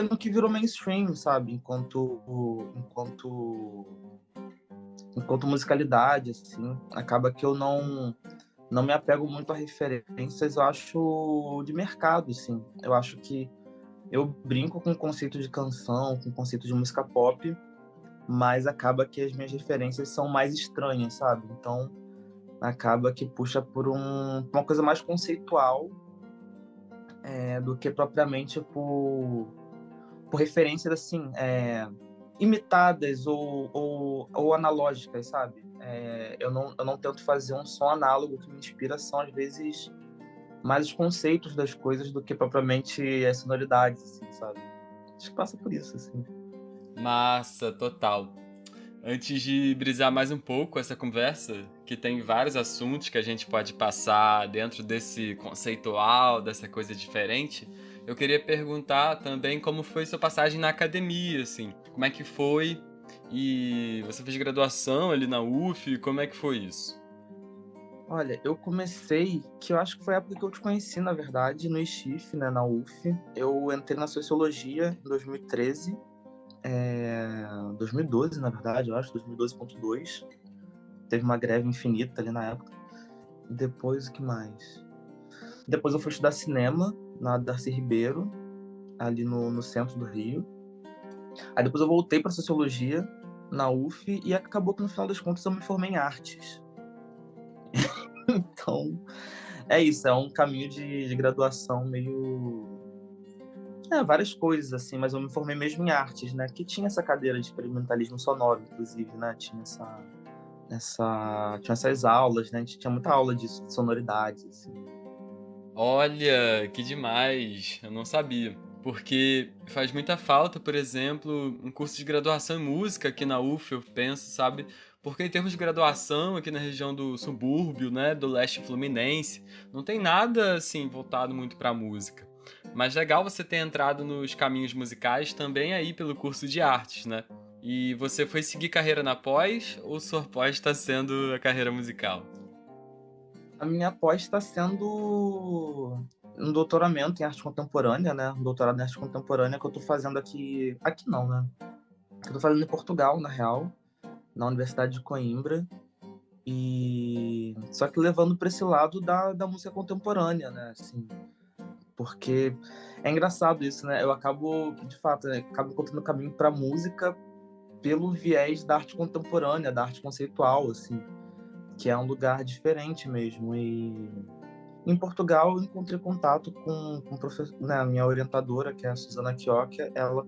no que virou mainstream, sabe? Enquanto musicalidade, assim, acaba que eu não me apego muito a referências, eu acho de mercado, assim. Eu acho que eu brinco com o conceito de canção, com o conceito de música pop, mas acaba que as minhas referências são mais estranhas, sabe? Então, acaba que puxa por uma coisa mais conceitual, do que propriamente por referências, assim, imitadas ou analógicas, sabe? Eu não tento fazer um som análogo. Que me inspira são, às vezes, mais os conceitos das coisas do que propriamente as sonoridades, assim, sabe? Acho que passa por isso, assim. Massa, total. Antes de brisar mais um pouco essa conversa, que tem vários assuntos que a gente pode passar dentro desse conceitual, dessa coisa diferente, eu queria perguntar também como foi sua passagem na academia, assim. Como é que foi? E você fez graduação ali na UF, como é que foi isso? Olha, eu comecei, que eu acho que foi a época que eu te conheci, na verdade, no IXIF, né, na UF. Eu entrei na Sociologia em 2013, 2012, na verdade, eu acho, 2012.2. Teve uma greve infinita ali na época. Depois, o que mais? Depois eu fui estudar cinema na Darcy Ribeiro, ali no centro do Rio. Aí depois eu voltei para Sociologia na UF e acabou que no final das contas eu me formei em artes. Então, é isso, é um caminho de graduação meio. Várias coisas, assim, mas eu me formei mesmo em artes, né? Que tinha essa cadeira de experimentalismo sonoro, inclusive, né? Tinha essas aulas, né? A gente tinha muita aula disso, de sonoridades, assim. Olha, que demais! Eu não sabia. Porque faz muita falta, por exemplo, um curso de graduação em música aqui na UF, eu penso, sabe? Porque em termos de graduação aqui na região do subúrbio, né, do leste fluminense, não tem nada assim voltado muito pra música. Mas legal você ter entrado nos caminhos musicais também aí pelo curso de artes, né? E você foi seguir carreira na pós ou sua pós está sendo a carreira musical? A minha pós está sendo um doutoramento em arte contemporânea, né? Um doutorado em arte contemporânea que eu estou fazendo aqui. Aqui não, né? Que eu estou fazendo em Portugal, na real, na Universidade de Coimbra. E só que levando para esse lado da música contemporânea, né? Assim, porque é engraçado isso, né? Eu acabo, de fato, né? Acabo encontrando caminho para música pelo viés da arte contemporânea, da arte conceitual, assim, que é um lugar diferente mesmo. E em Portugal eu encontrei contato com né, a minha orientadora, que é a Susana Chioca. Ela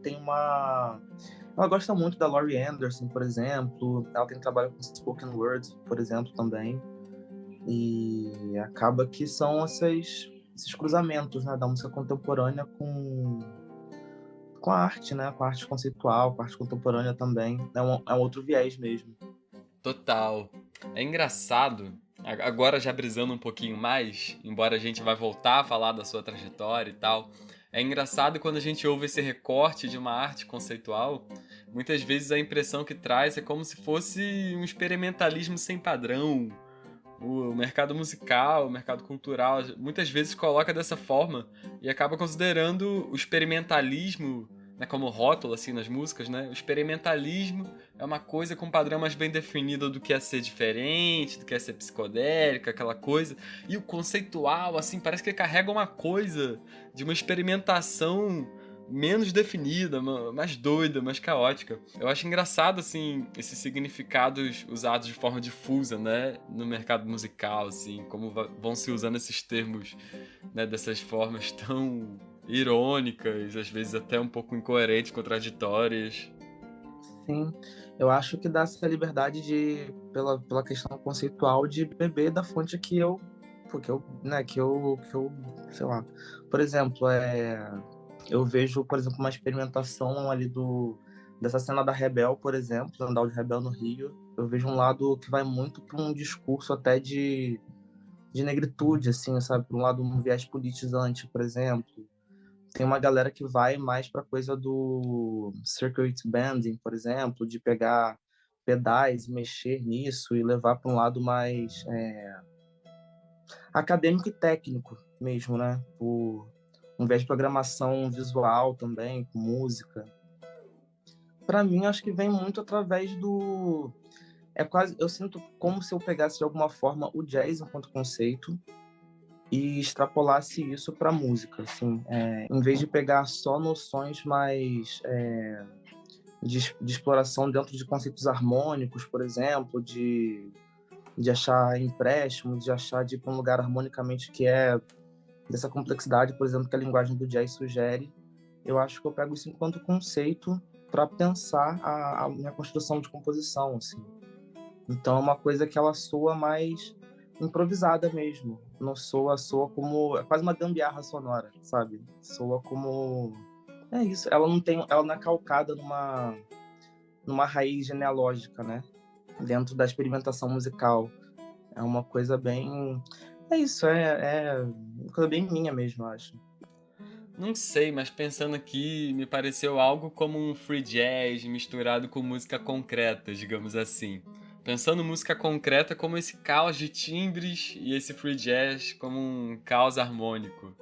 gosta muito da Laurie Anderson, por exemplo. Ela tem trabalho com spoken words, por exemplo, também. E acaba que são esses cruzamentos, né, da música contemporânea com a arte, né? Com a arte conceitual, com a arte contemporânea também. É um outro viés mesmo. Total. É engraçado, agora já brisando um pouquinho mais, embora a gente vai voltar a falar da sua trajetória e tal, é engraçado quando a gente ouve esse recorte de uma arte conceitual, muitas vezes a impressão que traz é como se fosse um experimentalismo sem padrão. O mercado musical, o mercado cultural, muitas vezes coloca dessa forma e acaba considerando o experimentalismo, né, como rótulo assim nas músicas, né? O experimentalismo é uma coisa com um padrão mais bem definido do que é ser diferente, do que é ser psicodélico, aquela coisa. E o conceitual, assim, parece que carrega uma coisa de uma experimentação menos definida, mais doida, mais caótica. Eu acho engraçado, assim, esses significados usados de forma difusa, né, no mercado musical, assim, como vão se usando esses termos, né, dessas formas tão irônicas, às vezes até um pouco incoerentes, contraditórias. Sim, eu acho que dá essa liberdade pela questão conceitual de beber da fonte que eu, sei lá. Por exemplo, eu vejo, por exemplo, uma experimentação ali dessa cena da Rebel, por exemplo, da Andal de Rebel no Rio. Eu vejo um lado que vai muito para um discurso até de negritude, assim, sabe? Para um lado, um viés politizante, por exemplo. Tem uma galera que vai mais para coisa do circuit bending, por exemplo, de pegar pedais, mexer nisso e levar para um lado mais acadêmico e técnico mesmo, né? Um viés de programação visual também, com música. Para mim, acho que vem muito através do... eu sinto como se eu pegasse de alguma forma o jazz enquanto conceito e extrapolasse isso para música, assim, em vez de pegar só noções mais de exploração dentro de conceitos harmônicos, por exemplo, de achar empréstimos, de achar de ir para um lugar harmonicamente que é dessa complexidade, por exemplo, que a linguagem do jazz sugere. Eu acho que eu pego isso enquanto conceito para pensar a minha construção de composição, assim. Então é uma coisa que ela soa mais improvisada mesmo. Não soa como... É quase uma gambiarra sonora, sabe? Soa como... É isso. Ela não é calcada numa raiz genealógica, né? Dentro da experimentação musical. É uma coisa bem... É isso, é uma coisa bem minha mesmo, eu acho. Não sei, mas pensando aqui, me pareceu algo como um free jazz misturado com música concreta, digamos assim. Pensando música concreta como esse caos de timbres e esse free jazz como um caos harmônico.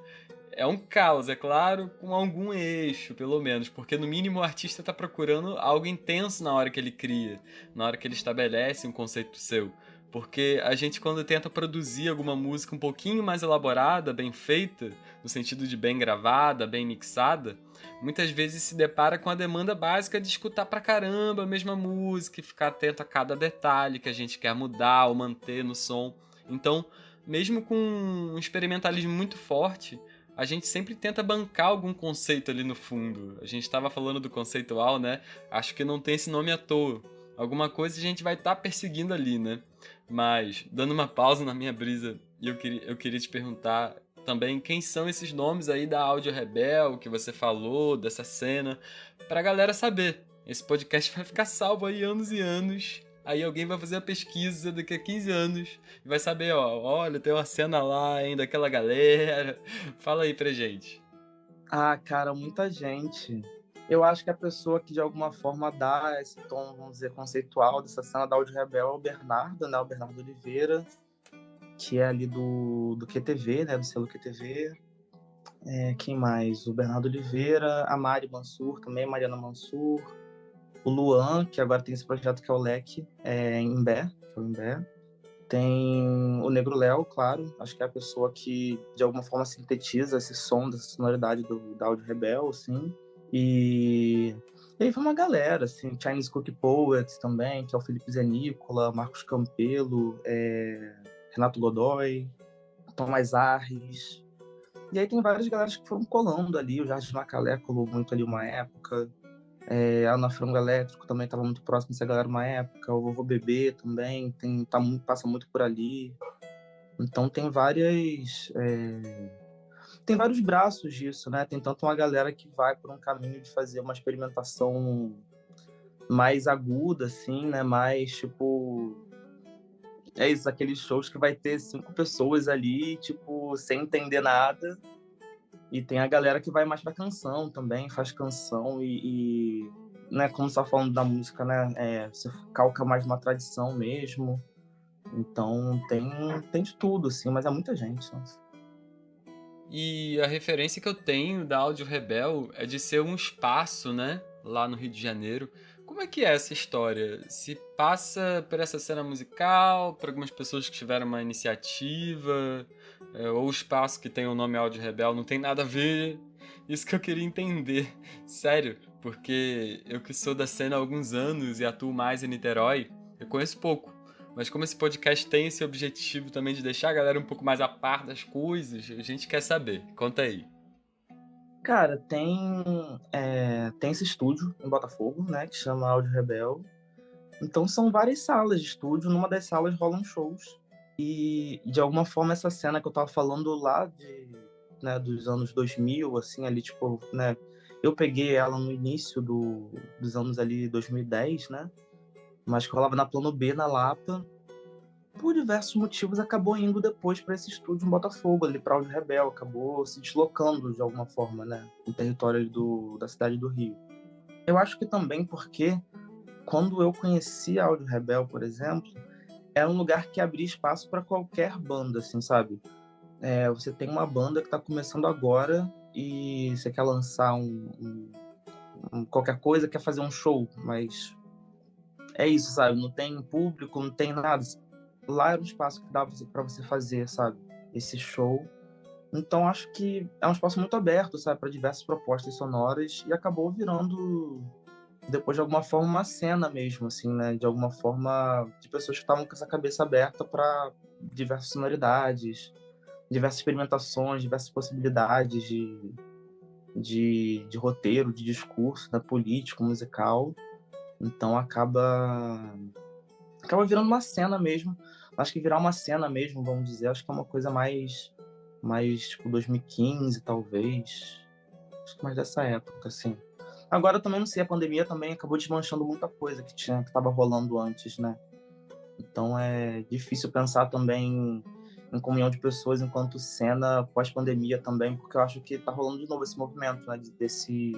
É um caos, é claro, com algum eixo, pelo menos, porque no mínimo o artista está procurando algo intenso na hora que ele cria, na hora que ele estabelece um conceito seu. Porque a gente, quando tenta produzir alguma música um pouquinho mais elaborada, bem feita, no sentido de bem gravada, bem mixada, muitas vezes se depara com a demanda básica de escutar pra caramba a mesma música e ficar atento a cada detalhe que a gente quer mudar ou manter no som. Então, mesmo com um experimentalismo muito forte, a gente sempre tenta bancar algum conceito ali no fundo. A gente estava falando do conceitual, né? Acho que não tem esse nome à toa. Alguma coisa a gente vai estar perseguindo ali, né? Mas, dando uma pausa na minha brisa, eu queria te perguntar também quem são esses nomes aí da Áudio Rebel que você falou, dessa cena, pra galera saber. Esse podcast vai ficar salvo aí anos e anos. Aí alguém vai fazer a pesquisa daqui a 15 anos e vai saber, ó, olha, tem uma cena lá, hein, daquela galera. Fala aí pra gente. Ah, cara, muita gente. Eu acho que a pessoa que de alguma forma dá esse tom, vamos dizer, conceitual dessa cena da Áudio Rebel é o Bernardo, né? O Bernardo Oliveira, que é ali do QTV, né? Do selo QTV. Quem mais? O Bernardo Oliveira, a Mari Mansur também, Mariana Mansur. O Luan, que agora tem esse projeto que é o Leque, em Imbé, que é o Imbé. Tem o Negro Léo, claro, acho que é a pessoa que de alguma forma sintetiza esse som, dessa sonoridade da Áudio Rebel, assim. E aí foi uma galera, assim, Chinese Cookie Poets também, que é o Felipe Zenícola, Marcos Campelo, Renato Godoy, Tomás Arres. E aí tem várias galeras que foram colando ali, o Jardim Macalé colou muito ali uma época, a Ana Frango Elétrico também estava muito próximo dessa galera uma época, o Vovô Bebê também passa muito por ali. Então tem vários braços disso, né? Tem tanto uma galera que vai por um caminho de fazer uma experimentação mais aguda, assim, né? Mais, tipo... É isso, aqueles shows que vai ter 5 pessoas ali, tipo, sem entender nada. E tem a galera que vai mais pra canção também, faz canção né, como você tá falando da música, né? Você calca mais uma tradição mesmo. Então tem de tudo, assim, mas é muita gente, nossa. E a referência que eu tenho da Áudio Rebel é de ser um espaço, né? Lá no Rio de Janeiro. Como é que é essa história? Se passa por essa cena musical, por algumas pessoas que tiveram uma iniciativa, ou o espaço que tem o nome Áudio Rebel não tem nada a ver, Isso que eu queria entender, sério, porque eu que sou da cena há alguns anos e atuo mais em Niterói, eu conheço pouco. Mas como esse podcast tem esse objetivo também de deixar a galera um pouco mais a par das coisas, a gente quer saber. Conta aí. Cara, tem esse estúdio em Botafogo, né, que chama Áudio Rebel. Então são várias salas de estúdio, numa das salas rolam shows. E de alguma forma essa cena que eu tava falando lá né, dos anos 2000, assim, ali tipo, né, eu peguei ela no início dos anos ali 2010, né, mas que rolava na Plano B, na Lapa. Por diversos motivos acabou indo depois para esse estúdio em Botafogo, ali para Áudio Rebel, acabou se deslocando de alguma forma, né, no território ali da cidade do Rio. Eu acho que também porque quando eu conheci a Áudio Rebel, por exemplo, era um lugar que abria espaço para qualquer banda, assim, sabe? Você tem uma banda que está começando agora e você quer lançar qualquer coisa, quer fazer um show, mas é isso, sabe? Não tem público, não tem nada. Lá era um espaço que dava para você fazer, sabe? Esse show. Então acho que é um espaço muito aberto, sabe, para diversas propostas sonoras e acabou virando depois de alguma forma uma cena mesmo, assim, né? De alguma forma de pessoas que estavam com essa cabeça aberta para diversas sonoridades, diversas experimentações, diversas possibilidades de roteiro, de discurso, né? Político, musical. Então acaba virando uma cena mesmo. Acho que virar uma cena mesmo, vamos dizer, acho que é uma coisa mais tipo 2015, talvez. Acho que mais dessa época, assim. Agora eu também não sei, a pandemia também acabou desmanchando muita coisa que estava rolando antes, né? Então é difícil pensar também em comunhão de pessoas enquanto cena pós-pandemia também, porque eu acho que tá rolando de novo esse movimento, né? Desse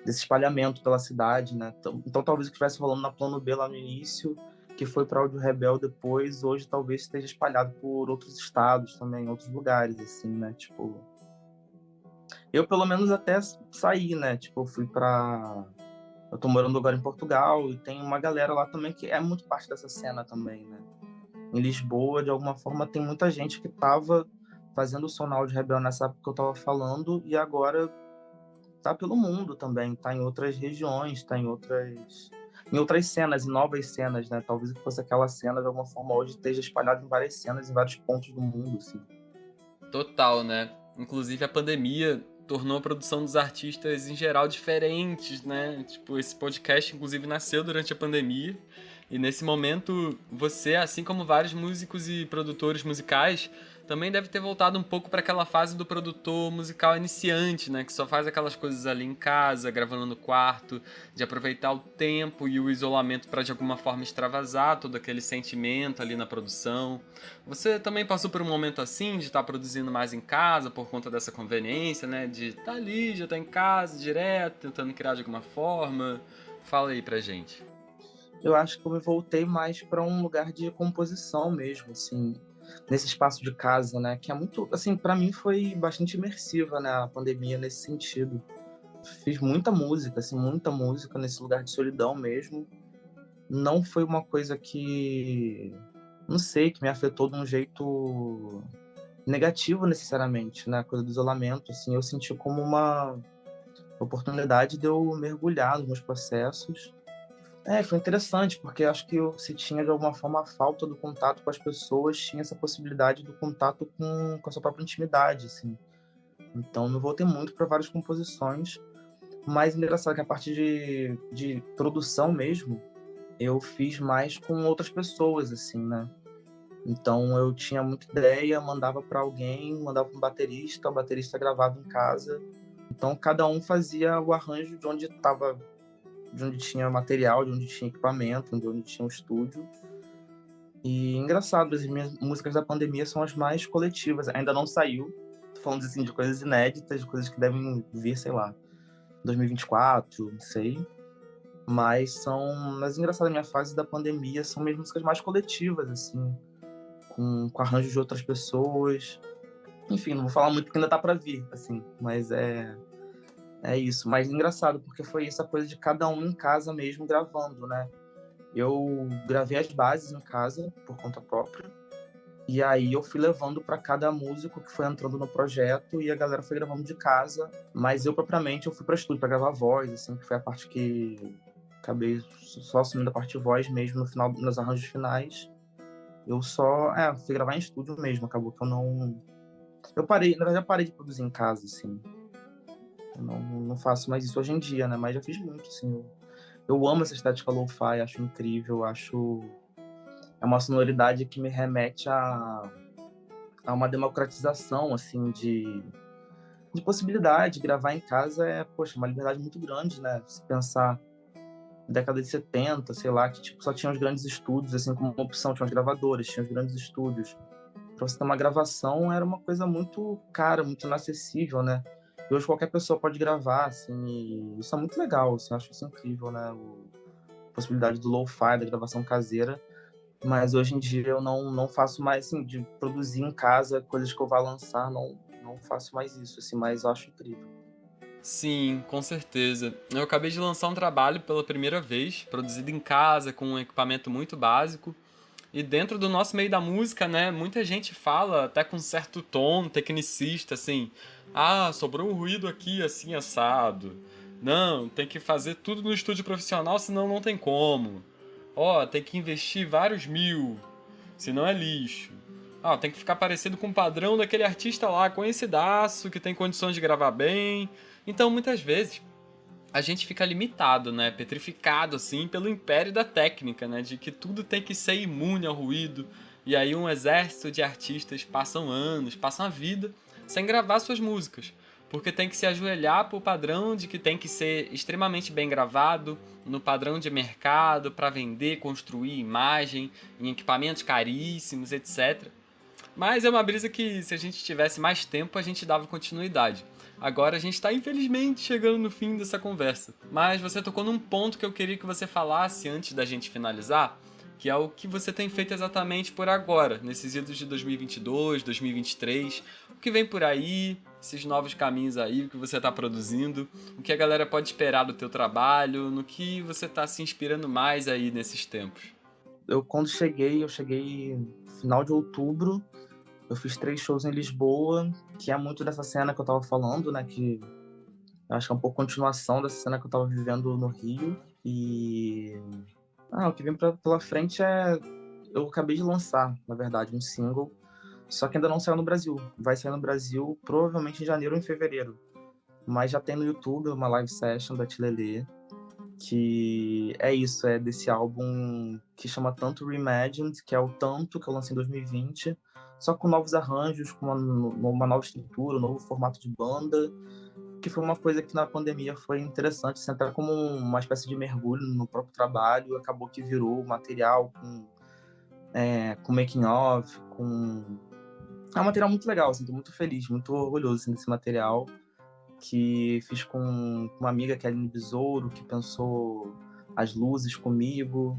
espalhamento pela cidade, né? Então talvez o que estivesse rolando na Plano B lá no início, que foi para Áudio Rebel depois, hoje talvez esteja espalhado por outros estados também, outros lugares, assim, né? Tipo, eu pelo menos até saí, né? Tipo, eu tô morando agora em Portugal e tem uma galera lá também que é muito parte dessa cena também, né? Em Lisboa, de alguma forma, tem muita gente que tava fazendo o Sonal de Rebel nessa época que eu tava falando e agora tá pelo mundo também, tá em outras regiões, tá em outras cenas, em novas cenas, né? Talvez que fosse aquela cena, de alguma forma, hoje esteja espalhada em várias cenas, em vários pontos do mundo, assim. Total, né? Inclusive a pandemia tornou a produção dos artistas em geral diferentes, né? Tipo, esse podcast inclusive nasceu durante a pandemia. E nesse momento, você, assim como vários músicos e produtores musicais, também deve ter voltado um pouco para aquela fase do produtor musical iniciante, né? Que só faz aquelas coisas ali em casa, gravando no quarto, de aproveitar o tempo e o isolamento para de alguma forma extravasar todo aquele sentimento ali na produção. Você também passou por um momento assim, de estar produzindo mais em casa por conta dessa conveniência, né? De estar ali, já estar em casa direto, tentando criar de alguma forma. Fala aí pra gente. Eu acho que eu me voltei mais para um lugar de composição mesmo, assim, nesse espaço de casa, né? Que é muito, assim, para mim foi bastante imersiva, né? A pandemia nesse sentido. Fiz muita música, assim, muita música nesse lugar de solidão mesmo. Não foi uma coisa que, não sei, que me afetou de um jeito negativo necessariamente, né? A coisa do isolamento, assim, eu senti como uma oportunidade de eu mergulhar nos meus processos. Foi interessante, porque acho que se tinha de alguma forma a falta do contato com as pessoas, tinha essa possibilidade do contato com a sua própria intimidade, assim. Então, eu voltei muito para várias composições, mas engraçado que a parte de produção mesmo, eu fiz mais com outras pessoas, assim, né? Então, eu tinha muita ideia, mandava para alguém, mandava para o baterista gravava em casa. Então, cada um fazia o arranjo de onde tinha material, de onde tinha equipamento, de onde tinha um estúdio. E engraçado, as minhas músicas da pandemia são as mais coletivas. Ainda não saiu. Tô falando assim de coisas inéditas, de coisas que devem vir, sei lá, 2024, não sei. Mas engraçado, a minha fase da pandemia são minhas músicas mais coletivas, assim, com arranjos de outras pessoas. Enfim, não vou falar muito porque ainda tá pra vir, assim, mas é isso. Mas engraçado, porque foi essa coisa de cada um em casa mesmo gravando, né? Eu gravei as bases em casa, por conta própria, E aí eu fui levando para cada músico que foi entrando no projeto e a galera foi gravando de casa, mas eu propriamente eu fui para estúdio para gravar voz, assim, que foi a parte que acabei só assumindo a parte de voz mesmo no final, nos arranjos finais. Eu só, fui gravar em estúdio mesmo, acabou que eu parei, na verdade eu parei de produzir em casa, assim. Eu não faço mais isso hoje em dia, né, mas já fiz muito, assim. Eu amo essa estética lo-fi, acho incrível, acho é uma sonoridade que me remete a uma democratização, assim, de possibilidade. Gravar em casa poxa, uma liberdade muito grande, né? Se pensar década de 70, sei lá, que tipo, só tinha os grandes estúdios, assim, como uma opção, tinha as gravadoras, tinha os grandes estúdios. Pra você ter uma gravação era uma coisa muito cara, muito inacessível, né? E hoje qualquer pessoa pode gravar, assim, e isso é muito legal, assim, eu acho isso incrível, né? A possibilidade do lo-fi, da gravação caseira. Mas hoje em dia eu não faço mais, assim, de produzir em casa coisas que eu vá lançar, não faço mais isso, assim, mas eu acho incrível. Sim, com certeza. Eu acabei de lançar um trabalho pela primeira vez, produzido em casa, com um equipamento muito básico. E dentro do nosso meio da música, né, muita gente fala, até com certo tom tecnicista, assim, sobrou um ruído aqui, assim, assado. Não, tem que fazer tudo no estúdio profissional, senão não tem como. Tem que investir vários mil, senão é lixo. Tem que ficar parecido com o padrão daquele artista lá, conhecidaço, que tem condições de gravar bem. Então, muitas vezes, a gente fica limitado, né? Petrificado, assim, pelo império da técnica, né? De que tudo tem que ser imune ao ruído. E aí um exército de artistas passam anos, passam a vida sem gravar suas músicas. Porque tem que se ajoelhar pro padrão de que tem que ser extremamente bem gravado, no padrão de mercado, para vender, construir imagem, em equipamentos caríssimos, etc. Mas é uma brisa que, se a gente tivesse mais tempo, a gente dava continuidade. Agora a gente está, infelizmente, chegando no fim dessa conversa. Mas você tocou num ponto que eu queria que você falasse antes da gente finalizar, que é o que você tem feito exatamente por agora, nesses idos de 2022, 2023, o que vem por aí, esses novos caminhos aí, o que você está produzindo, o que a galera pode esperar do teu trabalho, no que você está se inspirando mais aí nesses tempos. Quando eu cheguei no final de outubro. Eu fiz 3 shows em Lisboa, que é muito dessa cena que eu tava falando, né? Que eu acho que é um pouco continuação dessa cena que eu tava vivendo no Rio. E o que vem pela frente eu acabei de lançar, na verdade, um single, só que ainda não saiu no Brasil. Vai sair no Brasil provavelmente em janeiro ou em fevereiro. Mas já tem no YouTube uma live session da Tilelê, que é isso, é desse álbum que chama Tanto Reimagined, que é o Tanto, que eu lancei em 2020, só com novos arranjos, com uma nova estrutura, um novo formato de banda, que foi uma coisa que na pandemia foi interessante, assim, até como uma espécie de mergulho no próprio trabalho, acabou que virou material com making of, É um material muito legal, assim, tô muito feliz, muito orgulhoso assim, desse material, que fiz com uma amiga, que é a Aline Besouro, que pensou as luzes comigo,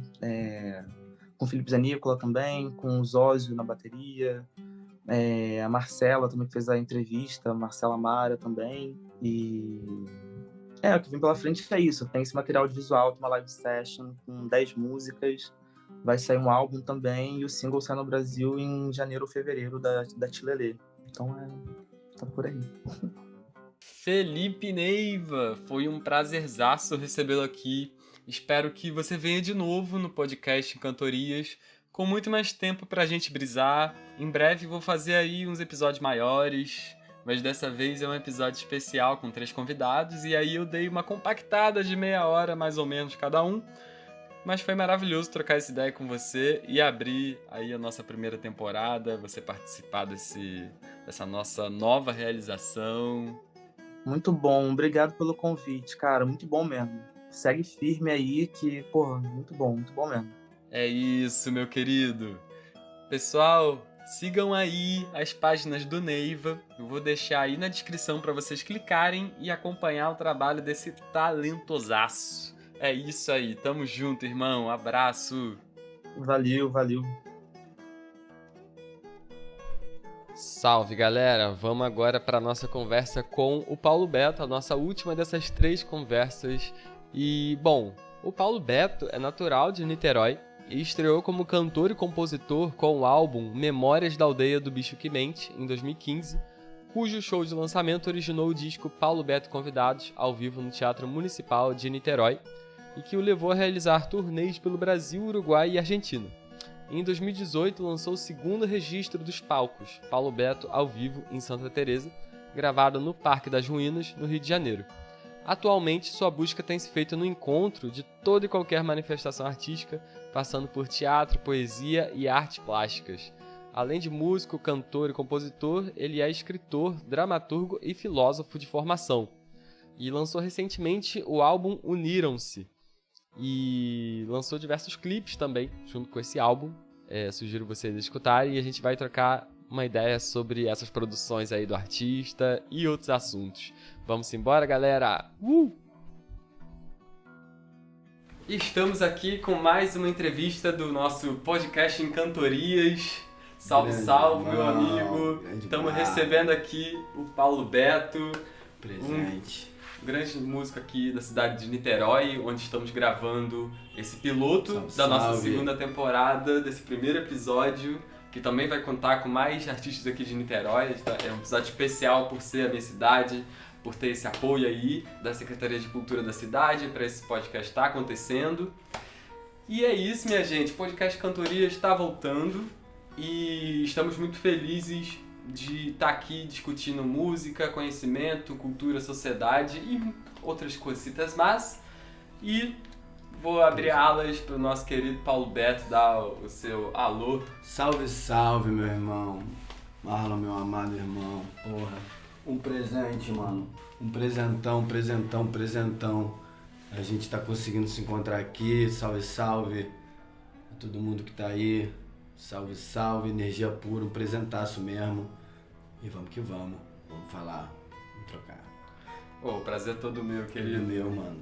com o Felipe Zanícola também, com o Zózio na bateria, a Marcela também fez a entrevista, a Marcela Mara também, e o que vem pela frente é isso, tem esse material audiovisual, uma live session com 10 músicas, vai sair um álbum também, e o single sai no Brasil em janeiro ou fevereiro da Tilelê, então tá por aí. Felipe Neiva, foi um prazerzaço recebê-lo aqui. Espero que você venha de novo no podcast Cantorias, com muito mais tempo pra gente brisar. Em breve vou fazer aí uns episódios maiores, mas dessa vez é um episódio especial com 3 convidados, e aí eu dei uma compactada de meia hora mais ou menos cada um. Mas foi maravilhoso trocar essa ideia com você e abrir aí a nossa primeira temporada, você participar dessa nossa nova realização. Muito bom, obrigado pelo convite, cara, muito bom mesmo. Segue firme aí que, porra, muito bom mesmo. É isso, meu querido. Pessoal, sigam aí as páginas do Neiva. Eu vou deixar aí na descrição para vocês clicarem e acompanhar o trabalho desse talentosaço. É isso aí, tamo junto, irmão. Abraço. Valeu. Salve, galera! Vamos agora para a nossa conversa com o Paulo Beto, a nossa última dessas 3 conversas. E, bom, o Paulo Beto é natural de Niterói e estreou como cantor e compositor com o álbum Memórias da Aldeia do Bicho que Mente, em 2015, cujo show de lançamento originou o disco Paulo Beto Convidados, ao vivo no Teatro Municipal de Niterói, e que o levou a realizar turnês pelo Brasil, Uruguai e Argentina. Em 2018, lançou o segundo registro dos palcos, Paulo Beto ao vivo em Santa Teresa, gravado no Parque das Ruínas, no Rio de Janeiro. Atualmente, sua busca tem se feito no encontro de toda e qualquer manifestação artística, passando por teatro, poesia e artes plásticas. Além de músico, cantor e compositor, ele é escritor, dramaturgo e filósofo de formação. E lançou recentemente o álbum Uniram-se. E lançou diversos clipes também, junto com esse álbum. Sugiro vocês escutarem e a gente vai trocar uma ideia sobre essas produções aí do artista e outros assuntos. Vamos embora, galera! Estamos aqui com mais uma entrevista do nosso podcast em Cantorias. Salve, salve, meu amigo! Estamos recebendo aqui o Paulo Beto. Presente. Um grande músico aqui da cidade de Niterói, onde estamos gravando esse piloto da nossa segunda temporada, desse primeiro episódio, que também vai contar com mais artistas aqui de Niterói. É um episódio especial por ser a minha cidade, por ter esse apoio aí da Secretaria de Cultura da cidade para esse podcast estar acontecendo. E é isso, minha gente, o podcast Cantorias está voltando e estamos muito felizes de estar aqui discutindo música, conhecimento, cultura, sociedade e outras coisitas más. E vou abrir alas para o nosso querido Paulo Beto dar o seu alô. Salve, salve, meu irmão. Marlon, meu amado irmão. Porra, um presente, mano. Um presentão, presentão, presentão. A gente tá conseguindo se encontrar aqui. Salve, salve a todo mundo que tá aí. Salve, salve, energia pura, um presentaço mesmo. E vamos que vamos. Vamos falar, vamos trocar. O prazer é todo meu, querido. Todo meu, mano.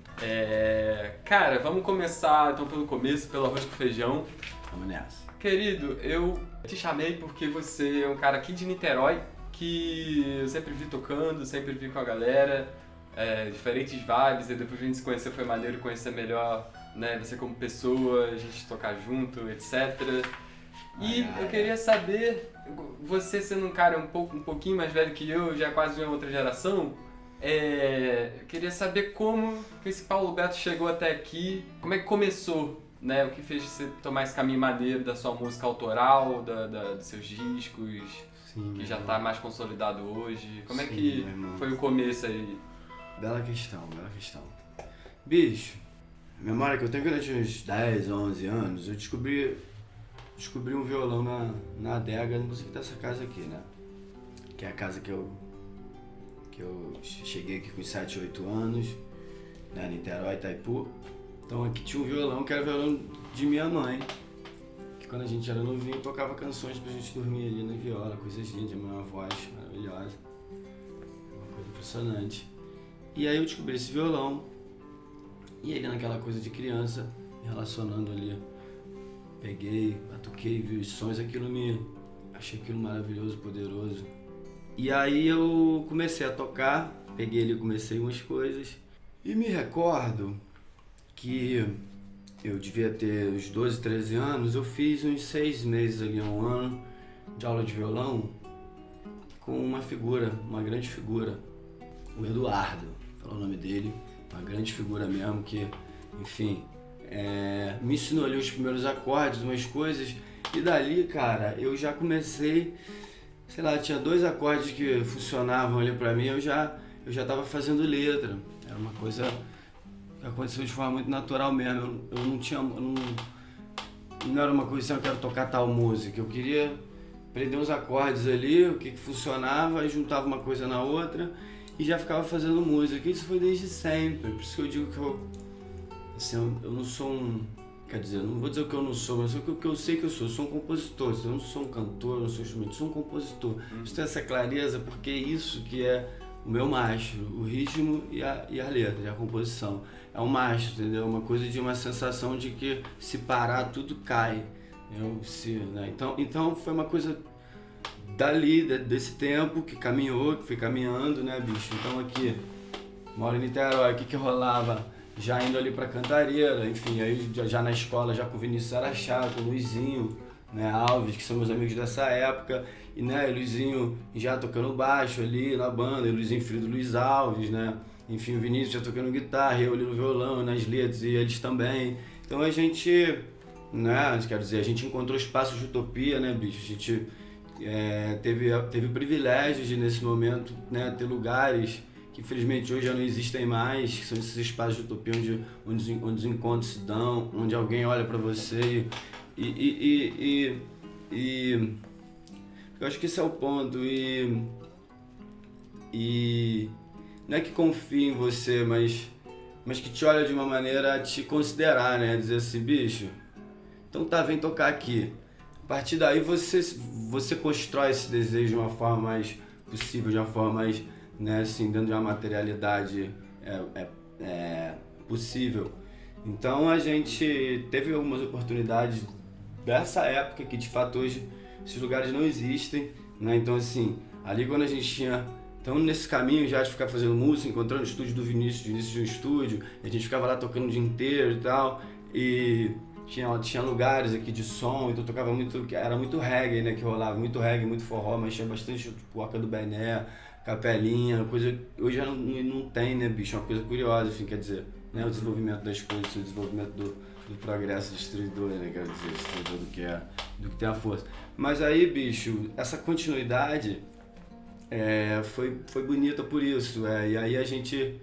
Cara, vamos começar então pelo começo, pelo arroz com feijão. Vamos nessa. Querido, eu te chamei porque você é um cara aqui de Niterói que eu sempre vi tocando, sempre vi com a galera, diferentes vibes, e depois a gente se conhecer foi maneiro conhecer melhor, né, você como pessoa, a gente tocar junto, etc. E eu queria saber, você sendo um cara um pouquinho mais velho que eu, já quase de uma outra geração, eu queria saber como que esse Paulo Beto chegou até aqui, como é que começou, né? O que fez você tomar esse caminho maneiro da sua música autoral, dos seus discos, Sim, que já irmão. tá mais consolidado hoje. Como é Sim, que meu irmão. foi o começo aí? Bela questão, bela questão. Bicho, a memória que eu tenho durante uns 10, 11 anos, eu descobri um violão na adega, inclusive dessa casa aqui, né? Que é a casa que eu cheguei aqui com 7, 8 anos, né? Niterói, Itaipu. Então aqui tinha um violão que era o violão de minha mãe, que quando a gente era novinho tocava canções pra gente dormir ali na viola, coisas lindas, uma voz maravilhosa, uma coisa impressionante. E aí eu descobri esse violão, e ele naquela coisa de criança, me relacionando ali, peguei, batuquei, vi os sons, achei aquilo maravilhoso, poderoso. E aí eu comecei a tocar, peguei ali, comecei umas coisas, e me recordo que eu devia ter uns 12, 13 anos, eu fiz uns 6 meses ali, um ano de aula de violão com uma figura, uma grande figura, o Eduardo, falou o nome dele, uma grande figura mesmo que, enfim, me ensinou ali os primeiros acordes, umas coisas, e dali, cara, eu já comecei, sei lá, tinha 2 acordes que funcionavam ali pra mim, eu já tava fazendo letra, era uma coisa que aconteceu de forma muito natural mesmo, eu não era uma coisa assim, eu quero tocar tal música, eu queria aprender uns acordes ali, o que funcionava, aí juntava uma coisa na outra e já ficava fazendo música, isso foi desde sempre, por isso que eu digo que eu não sou quer dizer, não vou dizer o que eu não sou, mas o que eu sei que eu sou um compositor, eu não sou um cantor, eu não sou um instrumento, eu sou um compositor, preciso ter essa clareza porque é isso que é o meu mastro, o ritmo e a letra, e a composição. É um mastro, entendeu? Uma coisa de uma sensação de que se parar tudo cai. Né? Então foi uma coisa dali, desse tempo que caminhou, que foi caminhando, né, bicho? Então aqui, moro em Niterói, o que rolava? já indo ali pra Cantareira, enfim, aí já na escola, já com o Vinícius Araxá, com o Luizinho, né, Alves, que são meus amigos dessa época, e né, Luizinho já tocando baixo ali na banda, e Luizinho filho do Luiz Alves, né, enfim, o Vinícius já tocando guitarra, eu ali no violão, nas letras, e eles também. Então a gente, né, quero dizer, a gente encontrou espaços de utopia, né, bicho, a gente teve o privilégio de, nesse momento, né, ter lugares que infelizmente hoje já não existem mais, que são esses espaços de utopia onde os encontros se dão, onde alguém olha para você e eu acho que esse é o ponto. E não é que confie em você, mas que te olha de uma maneira a te considerar, né? Dizer assim, bicho, então tá, vem tocar aqui. A partir daí você constrói esse desejo de uma forma mais possível, de uma forma mais, né, assim, dentro de uma materialidade possível. Então a gente teve algumas oportunidades dessa época que de fato hoje esses lugares não existem, né? Então assim, ali quando a gente tinha, então nesse caminho já de ficar fazendo música, encontrando o estúdio do Vinícius, de início de um estúdio, a gente ficava lá tocando o dia inteiro e tal, e tinha lugares aqui de som, então tocava muito, era muito reggae, né, que rolava, muito reggae, muito forró, mas tinha bastante tipo Oca do Bené, Capelinha, coisa hoje já não tem, né, bicho, é uma coisa curiosa, enfim, quer dizer, né, o desenvolvimento das coisas, o desenvolvimento do progresso distribuidor, né, quero dizer, distribuidor do que tem a força. Mas aí, bicho, essa continuidade foi bonita por isso, e aí a gente,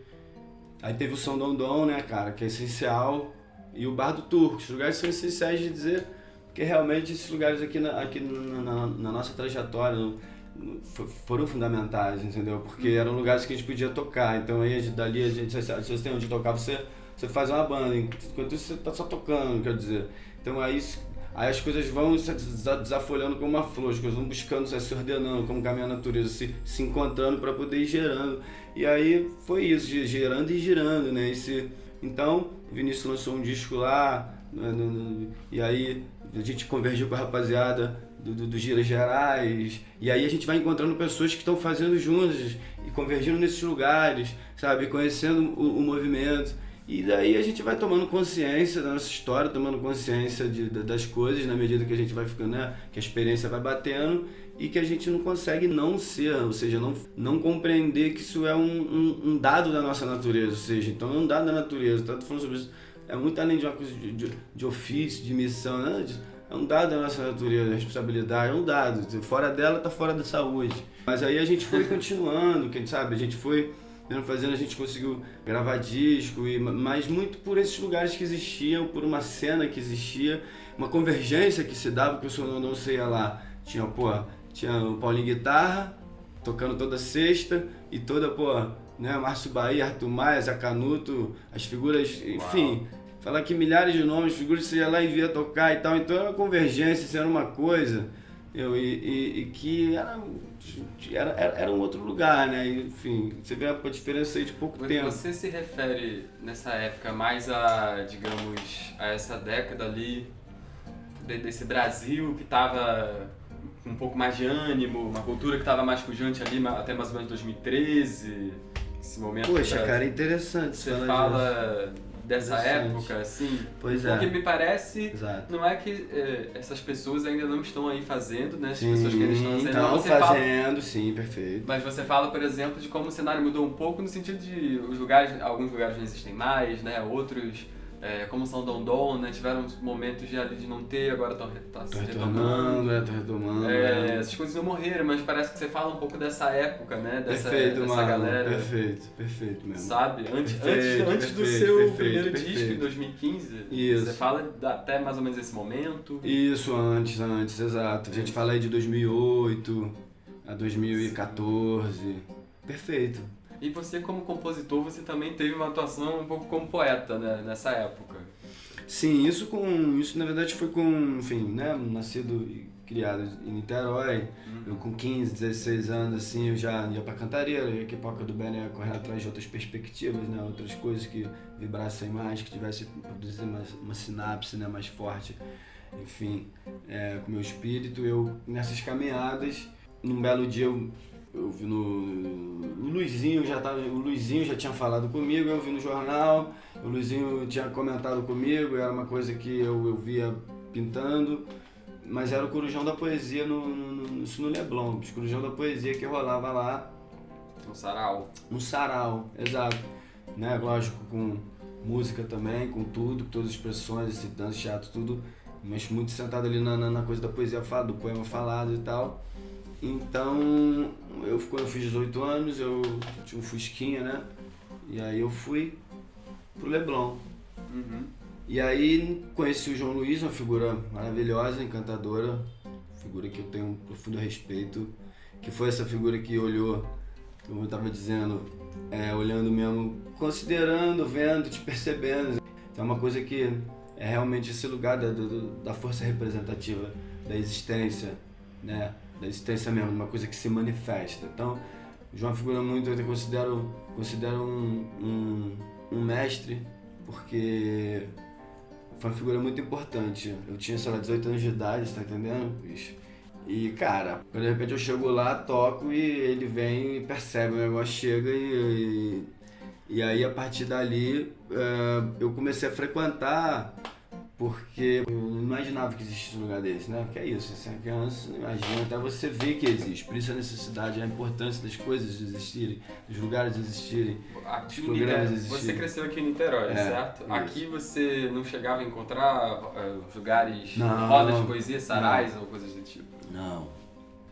aí teve o Som Dom, né, cara, que é essencial, e o Bar do Turco. Os lugares são essenciais de dizer, porque realmente esses lugares aqui na nossa trajetória foram fundamentais, entendeu? Porque eram lugares que a gente podia tocar, então aí dali a gente, se você tem onde tocar, você faz uma banda, enquanto isso você tá só tocando, quer dizer. Então aí as coisas vão se desafolhando como uma flor, as coisas vão buscando, se ordenando, como caminha a natureza, se encontrando para poder ir gerando. E aí foi isso, gerando e girando, né? Então, o Vinícius lançou um disco lá, e aí a gente convergiu com a rapaziada do Giras Gerais, e aí a gente vai encontrando pessoas que estão fazendo juntas e convergindo nesses lugares, sabe, conhecendo o movimento. E daí a gente vai tomando consciência da nossa história, tomando consciência das coisas na medida que a gente vai ficando, né, que a experiência vai batendo e que a gente não consegue não ser, ou seja, não compreender que isso é um dado da nossa natureza, ou seja, então é um dado da natureza, tá? Tô falando sobre isso, é muito além de uma coisa de ofício, de missão, né? É um dado da nossa natureza, responsabilidade, é um dado, fora dela tá fora da saúde. Mas aí a gente foi continuando, quem sabe, a gente foi fazendo, a gente conseguiu gravar disco, mas muito por esses lugares que existiam, por uma cena que existia, uma convergência que se dava, que o Som Dom ia lá, tinha o Paulinho Guitarra, tocando toda sexta, e toda, né, Márcio Bahia, Arthur Maia, Zé Canuto, as figuras, enfim, falar que milhares de nomes, figuras que você ia lá e via tocar e tal, então era uma convergência, isso era uma coisa, e que era um outro lugar, né, enfim, você vê a diferença aí de pouco tempo. Você se refere nessa época mais a, digamos, a essa década ali, desse Brasil que estava um pouco mais de ânimo, uma cultura que estava mais pujante ali até mais ou menos 2013, esse momento. Poxa, cara, interessante. Você fala dessa época, assim, pois porque me parece, exato, não é que essas pessoas ainda não estão aí fazendo, né? As sim, pessoas que ainda estão fazendo. Estão você fazendo, sim, perfeito. Mas você fala, por exemplo, de como o cenário mudou um pouco no sentido de alguns lugares não existem mais, né? Outros, como São Dom, né? Tiveram momentos de não ter, agora estão se retomando. Estão retomando. Essas coisas não morreram, mas parece que você fala um pouco dessa época, né? Dessa galera. Perfeito mesmo. Sabe? Antes do seu primeiro disco, em 2015, isso. Você fala até mais ou menos esse momento. Isso, antes, exato. A gente fala aí de 2008 a 2014. Perfeito. E você, como compositor, você também teve uma atuação um pouco como poeta, né, nessa época. Sim, isso na verdade foi enfim, né, nascido e criado em Niterói. Eu com 15, 16 anos, assim, eu já ia pra Cantareira, eu ia pra Oca do Bené, correndo atrás de outras perspectivas, né, outras coisas que vibrassem mais, que tivessem produzido uma sinapse, né, mais forte, enfim, com o meu espírito. Eu, nessas caminhadas, num belo dia, eu vi o Luizinho já tinha falado comigo, eu vi no jornal, o Luizinho tinha comentado comigo, era uma coisa que eu via pintando, mas era o Corujão da Poesia isso no Leblon, o Corujão da Poesia que rolava lá. Um sarau, exato. Né? Lógico, com música também, com tudo, com todas as expressões, esse dança, teatro, tudo, mas muito sentado ali na coisa da poesia falada, do poema falado e tal. Então, quando eu fiz 18 anos, eu tinha um fusquinha, né? E aí eu fui pro Leblon. E aí conheci o João Luiz, uma figura maravilhosa, encantadora, figura que eu tenho um profundo respeito, que foi essa figura que olhou, como eu estava dizendo, olhando mesmo, considerando, vendo, te percebendo. Então é uma coisa que é realmente esse lugar da força representativa, da existência, né? Da existência mesmo, uma coisa que se manifesta. Então, o João é uma figura muito, eu considero um mestre, porque foi uma figura muito importante. Eu tinha, sei lá, 18 anos de idade, você tá entendendo, bicho? E, cara, quando de repente eu chego lá, toco e ele vem e percebe, o negócio chega e aí a partir dali eu comecei a frequentar, porque eu não imaginava que existisse um lugar desse, né? Porque é isso, você é criança, não imagina, até você vê que existe. Por isso a necessidade, a importância das coisas existirem, dos lugares existirem, dos programas existirem. Você cresceu aqui em Niterói, certo? Isso. Aqui você não chegava a encontrar lugares, rodas de poesia, sarais ou coisas do tipo? Não.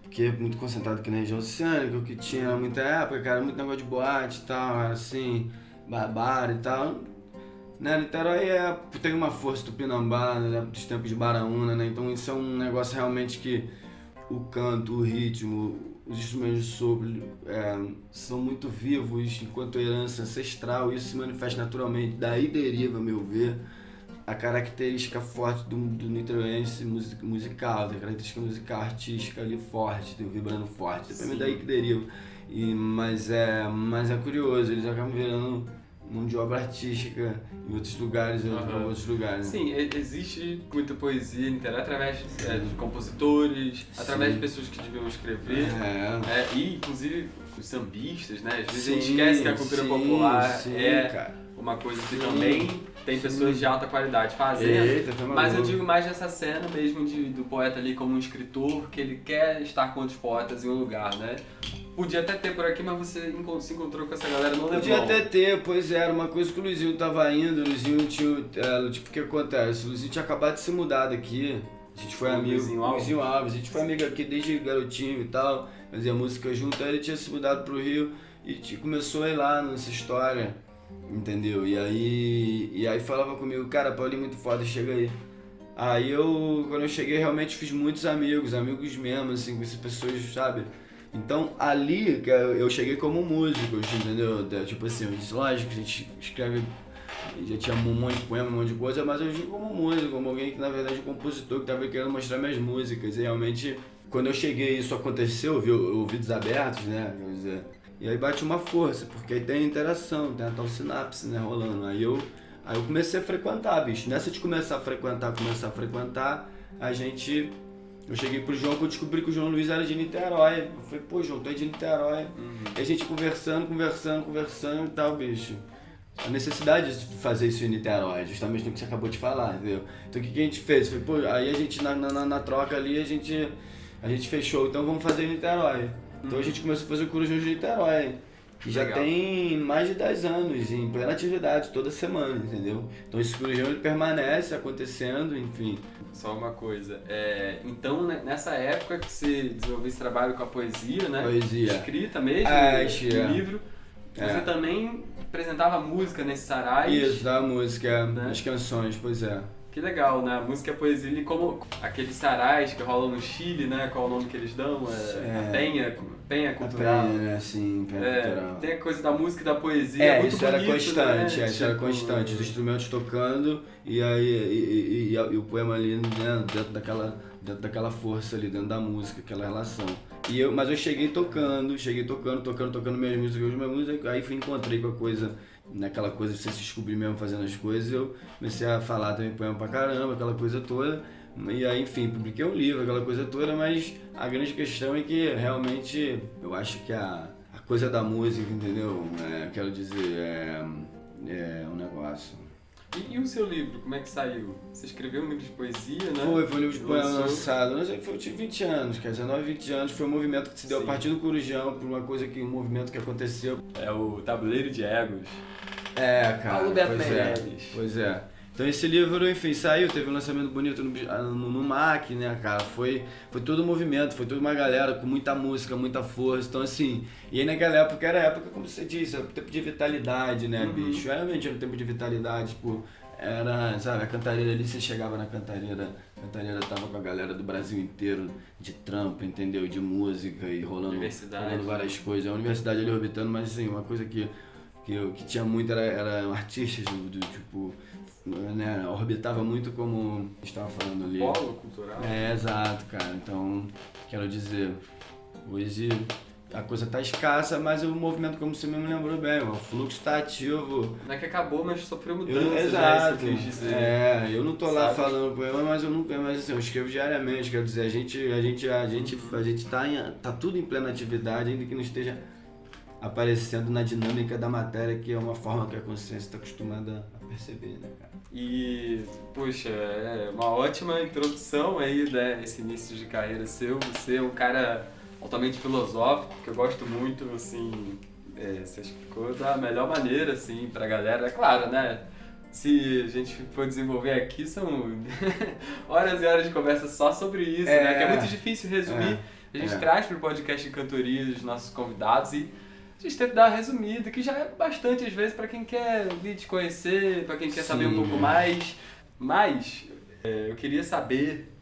Porque muito concentrado aqui na região oceânica, o que tinha muita época, cara, muito negócio de boate e tal, era assim, bar e tal. Né, Niterói tem uma força tupinambá, né, dos tempos de Baraúna, né? Então isso é um negócio realmente que o canto, o ritmo, os instrumentos de sopro são muito vivos enquanto herança ancestral, isso se manifesta naturalmente, daí deriva, a meu ver, a característica forte do niteroense musical, a característica musical artística ali forte, vibrando forte, é daí que deriva. Mas é curioso, eles acabam virando mão de obra artística em outros lugares, outros lugares. Sim, existe muita poesia em Niterói através de compositores, através de pessoas que deviam escrever, e inclusive os sambistas, né? Às vezes a gente esquece que a cultura popular uma coisa que também tem pessoas de alta qualidade fazendo, mas eu digo mais nessa cena mesmo do poeta ali como um escritor, que ele quer estar com outros poetas em um lugar, né? Podia até ter por aqui, mas você se encontrou com essa galera no Leblon. Podia até ter, pois era uma coisa que o Luizinho tava indo, o Luizinho tinha, tipo, o que acontece? O Luizinho tinha acabado de se mudar daqui, a gente foi amigo, Luizinho Alves, a gente foi amigo aqui desde garotinho e tal, fazia música junto, aí ele tinha se mudado pro Rio e começou a ir lá nessa história, entendeu? E aí falava comigo, cara, Paulinho muito foda, chega aí. Aí quando eu cheguei, realmente fiz muitos amigos mesmo, assim, com essas pessoas, sabe? Então, ali, eu cheguei como músico, entendeu? Tipo assim, lógico, a gente escreve, já tinha um monte de poema, um monte de coisa, mas eu cheguei como músico, como alguém que, na verdade, é compositor, que estava querendo mostrar minhas músicas. E realmente, quando eu cheguei, isso aconteceu, ouvidos abertos, né? Quer dizer, e aí bate uma força, porque aí tem a interação, tem a tal sinapse, né, rolando. Aí eu comecei a frequentar, bicho. Nessa de começar a frequentar, eu cheguei pro João, que eu descobri que o João Luiz era de Niterói. Eu falei, pô, João, tu é de Niterói. E a gente conversando e tal, bicho. A necessidade de fazer isso em Niterói, justamente no que você acabou de falar, entendeu? Então o que a gente fez? Foi, pô, aí a gente, na troca ali, a gente fechou, então vamos fazer em Niterói. Então a gente começou a fazer o Corujão de Niterói. Que já tem mais de 10 anos, em plena atividade, toda semana, entendeu? Então esse Corujão ele permanece acontecendo, enfim. Só uma coisa, então nessa época que você desenvolveu esse trabalho com a poesia, né? Poesia. Escrita mesmo, livro, você também apresentava música nesse sarais? Isso, dava música, né? As canções, pois é. Que legal, né? A música e a poesia, e como aqueles sarais que rolam no Chile, né? Qual é o nome que eles dão? A Penha Cultural. A Penha, né? Sim, Penha Cultural. Tem a coisa da música e da poesia, muito isso bonito, era constante, né? Isso era constante, os instrumentos tocando e o poema ali, né? dentro daquela força ali, dentro da música, aquela relação. Mas eu cheguei tocando minhas músicas, aí encontrei com a coisa, naquela coisa de você se descobrir mesmo fazendo as coisas, eu comecei a falar também poema pra caramba, aquela coisa toda, E aí, enfim, publiquei um livro, aquela coisa toda, mas a grande questão é que realmente eu acho que a coisa da música, entendeu? Quero dizer, é um negócio. E o seu livro, como é que saiu? Você escreveu um livro de poesia, né? Foi um livro de poesia lançado. Eu tinha 20 anos, 19, 20 anos. Foi um movimento que se deu a partir do Corujão, por um movimento que aconteceu. É o Tabuleiro de Egos. Cara. Paulo Beto Meirelles. Pois é. Então esse livro, enfim, saiu, teve um lançamento bonito no MAC, né, cara? Foi todo um movimento, foi toda uma galera com muita música, muita força. Então, assim, e aí naquela época era época, como você disse, era um tempo de vitalidade, né, bicho? Realmente era um tempo de vitalidade, tipo, era, sabe, a cantareira ali, você chegava na cantareira, a cantareira tava com a galera do Brasil inteiro de trampo, entendeu? De música e rolando várias coisas. A universidade ali orbitando, mas assim, uma coisa que tinha muito era artistas do tipo, né, orbitava muito como a gente estava falando ali. Polo cultural. Exato, cara. Então, quero dizer, hoje a coisa tá escassa, mas o movimento, como você mesmo lembrou bem, o fluxo tá ativo. Não é que acabou, mas sofreu mudança. Exato. Quis dizer. Eu não tô lá falando poema, mas assim, eu escrevo diariamente, quero dizer, a gente tá tudo em plena atividade, ainda que não esteja aparecendo na dinâmica da matéria, que é uma forma que a consciência está acostumada a perceber, né, cara? E, puxa, é uma ótima introdução aí, né, esse início de carreira seu. Você é um cara altamente filosófico, que eu gosto muito, assim, você explicou da melhor maneira, assim, pra galera. É claro, né, se a gente for desenvolver aqui, são horas e horas de conversa só sobre isso, né, que é muito difícil resumir. A gente traz pro podcast de cantoria os nossos convidados e a gente tenta dar uma resumida, que já é bastante às vezes para quem quer te conhecer, para quem quer saber um pouco mais. Mas eu queria saber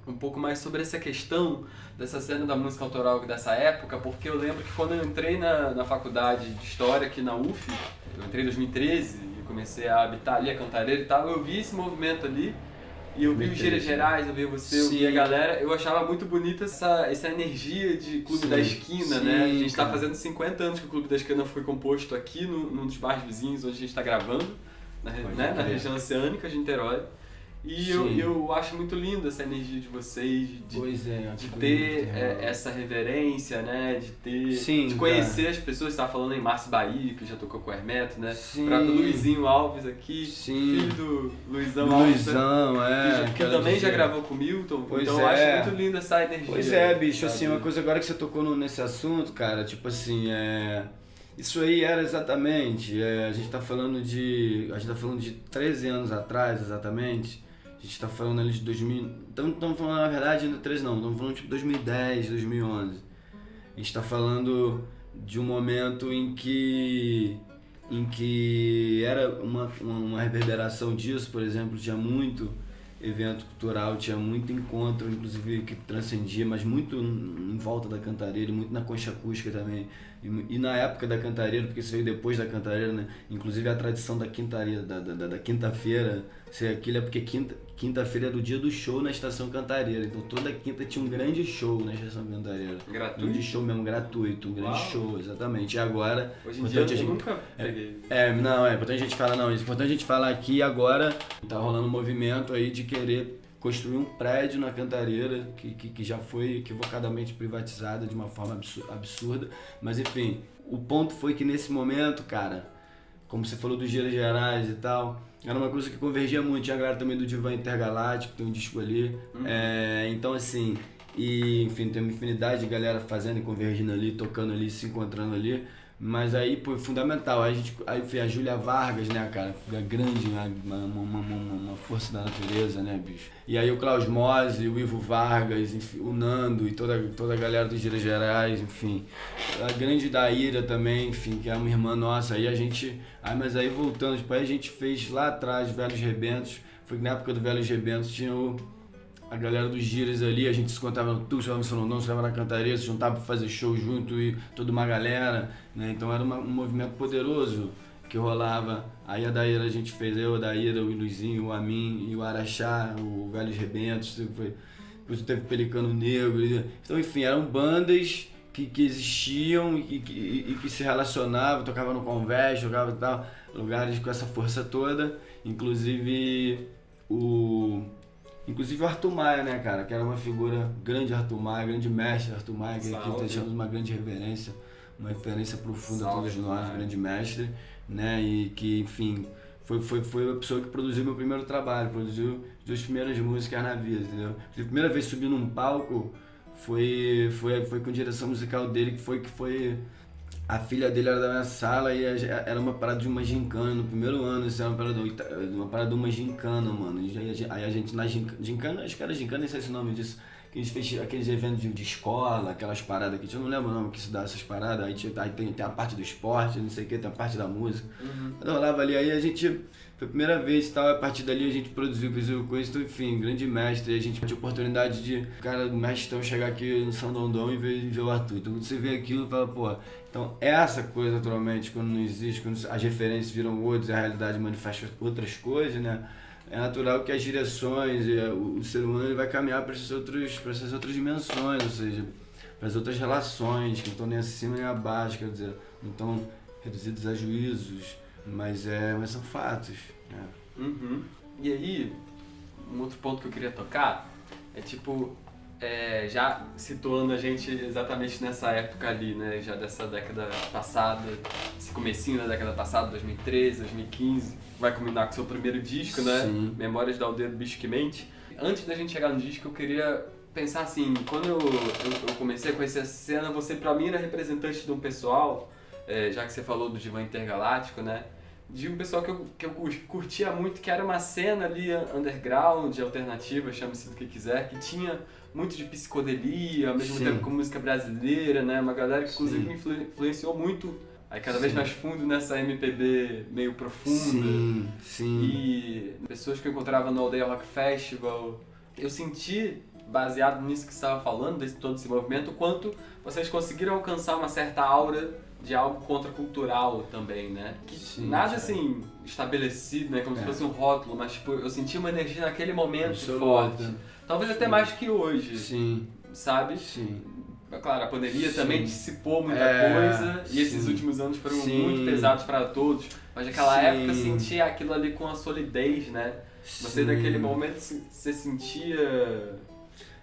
um pouco mais sobre essa questão dessa cena da música autoral dessa época, porque eu lembro que quando eu entrei na faculdade de História aqui na UF, eu entrei em 2013 e comecei a habitar ali a Cantareira e tal, eu vi esse movimento ali. E eu vi os Giras Gerais, eu vi você, eu vi a galera, eu achava muito bonita essa energia de Clube da Esquina, né? A gente tá fazendo 50 anos que o Clube da Esquina foi composto aqui num dos bairros vizinhos onde a gente tá gravando, na região oceânica de Niterói. E eu acho muito lindo essa energia de vocês, de ter essa reverência, né? De conhecer as pessoas. Você estava falando em Márcio Bahia, que já tocou com o Hermeto, né? O próprio Luizinho Alves aqui, filho do Luizão Alves. Que também já gravou com o Milton. Então eu acho muito lindo essa energia. Pois é, bicho, assim, uma coisa agora que você tocou nesse assunto, cara, tipo assim, isso aí era exatamente, a gente tá falando de 13 anos atrás, exatamente. A gente tá falando ali de 2000, estamos falando na verdade ainda 13 não, estamos falando tipo 2010, 2011. A gente tá falando de um momento em que era uma reverberação disso, por exemplo, tinha muito evento cultural, tinha muito encontro, inclusive que transcendia, mas muito em volta da Cantareira, muito na concha acústica também. E na época da Cantareira, porque isso veio depois da Cantareira, né? Inclusive a tradição da quintaria, da quinta-feira, aquilo é porque quinta-feira é do dia do show na Estação Cantareira, então toda quinta tinha um grande show na Estação Cantareira. Gratuito? Um grande show mesmo, gratuito, um grande show, exatamente. E agora... Hoje em dia eu nunca peguei. É importante a gente falar, é importante a gente falar aqui agora, tá rolando um movimento aí de querer construir um prédio na Cantareira que já foi equivocadamente privatizado de uma forma absurda, mas enfim, o ponto foi que nesse momento, cara, como você falou dos Giras Gerais e tal, era uma coisa que convergia muito, tinha a galera também do Divã Intergaláctico, tem um disco ali, então assim, e enfim, tem uma infinidade de galera fazendo e convergindo ali, tocando ali, se encontrando ali. Mas aí, pô, fundamental. Aí foi a Júlia Vargas, né, cara? Foi grande, uma força da natureza, né, bicho? E aí o Klaus Mose, o Ivo Vargas, enfim, o Nando e toda a galera dos Giras Gerais, enfim. A grande Daíra também, enfim, que é uma irmã nossa. Aí a gente... mas aí voltando, depois a gente fez lá atrás Velhos Rebentos. Foi que na época do Velhos Rebentos tinha a galera dos Giras ali, a gente se contava no Tuxo, no Solondão, se leva na Cantareira, se juntava pra fazer show junto e toda uma galera, né? Então era um movimento poderoso que rolava. Aí a Daíra a gente fez, a Daíra, o Luizinho, o Amin e o Araxá, o Velhos Rebentos, depois teve Pelicano Negro. Então, enfim, eram bandas que existiam e que se relacionavam, tocavam no Convés, tocavam e tal, lugares com essa força toda, inclusive Inclusive o Arthur Maia, né, cara, que era uma figura grande, Arthur Maia, grande mestre Arthur Maia, que deixamos uma grande reverência, uma referência profunda a todos nós, grande mestre, né, e que, enfim, foi a pessoa que produziu meu primeiro trabalho, produziu as 2 primeiras músicas na vida, entendeu? A primeira vez que subi num palco foi com direção musical dele, que foi a filha dele era da minha sala e era uma parada de uma gincana, no primeiro ano, isso era uma parada de uma gincana, mano. Aí a gente na gincana, acho que era gincana, nem sei se é o nome disso, que a gente fez aqueles eventos de escola, aquelas paradas que eu não lembro o nome que se dá essas paradas, aí tem a parte do esporte, não sei o que, tem a parte da música. Eu rolava ali, aí a gente, foi a primeira vez e tal, a partir dali a gente produziu coisa, então, enfim, grande mestre, a gente tinha a oportunidade de, cara, o mestrão chegar aqui no São Dondon e ver o Arthur. Então você vê aquilo e fala, pô, então essa coisa naturalmente, quando não existe, quando as referências viram outras, a realidade manifesta outras coisas, né? É natural que as direções, o ser humano ele vai caminhar para essas outras dimensões, ou seja, para as outras relações, que não estão nem acima nem abaixo, quer dizer, não estão reduzidos a juízos, mas são fatos. Né? Uhum. E aí, um outro ponto que eu queria tocar é tipo, já situando a gente exatamente nessa época ali, né, já dessa década passada, esse comecinho da década passada, 2013, 2015, vai combinar com o seu primeiro disco, né, Sim. Memórias da Aldeia do Bicho que Mente. Antes da gente chegar no disco, eu queria pensar assim, quando eu comecei a conhecer essa cena, você pra mim era representante de um pessoal, já que você falou do Divã Intergaláctico, né, de um pessoal que eu curtia muito, que era uma cena ali underground, alternativa, chame-se do que quiser, que tinha muito de psicodelia, ao mesmo Sim. tempo com música brasileira, né? Uma galera que inclusive me influenciou muito, aí cada vez Sim. mais fundo nessa MPB meio profunda. Sim. E pessoas que eu encontrava no Aldeia Rock Festival. Eu senti, baseado nisso que você estava falando, desse todo esse movimento, o quanto vocês conseguiram alcançar uma certa aura de algo contracultural também, né? Que Sim, nada cara. assim estabelecido, né? Como se fosse um rótulo, mas tipo, eu senti uma energia naquele momento Absoluta. forte. Talvez até Sim. mais que hoje, Sim. sabe? Sim. Claro, a pandemia também Sim. dissipou muita É, coisa e esses sim. últimos anos foram Sim. muito pesados para todos. Mas naquela Sim. época eu sentia aquilo ali com a solidez, né? Você Sim. naquele momento você sentia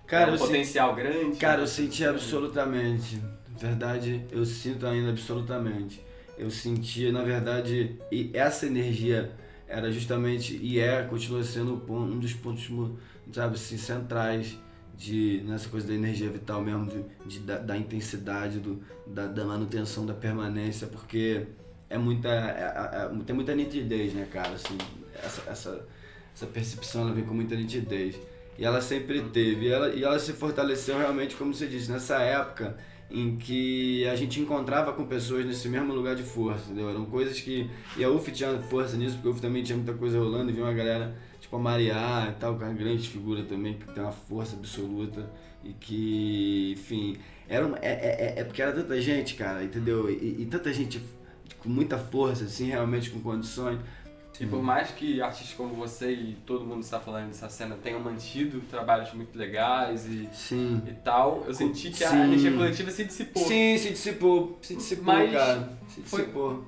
Cara, um eu potencial grande? Cara, eu senti absolutamente. Na verdade, eu sinto ainda absolutamente. Eu sentia, na verdade, e essa energia era justamente, continua sendo um dos pontos, sabe, assim, centrais nessa coisa da energia vital mesmo, da intensidade, da manutenção, da permanência, porque tem muita nitidez, né, cara, assim, essa percepção ela vem com muita nitidez. E ela sempre teve, e ela se fortaleceu realmente, como você disse, nessa época em que a gente encontrava com pessoas nesse mesmo lugar de força, entendeu? Eram coisas que... E a UF tinha força nisso, porque a UF também tinha muita coisa rolando, e vinha uma galera, tipo a Mariá e tal, que é uma grande figura também, que tem uma força absoluta, e que, enfim... porque era tanta gente, cara, entendeu? E tanta gente com muita força, assim, realmente com condições... E por mais que artistas como você e todo mundo está falando dessa cena tenham mantido trabalhos muito legais e tal, eu senti que a energia coletiva se dissipou. Sim, se dissipou, Mas cara. Se dissipou.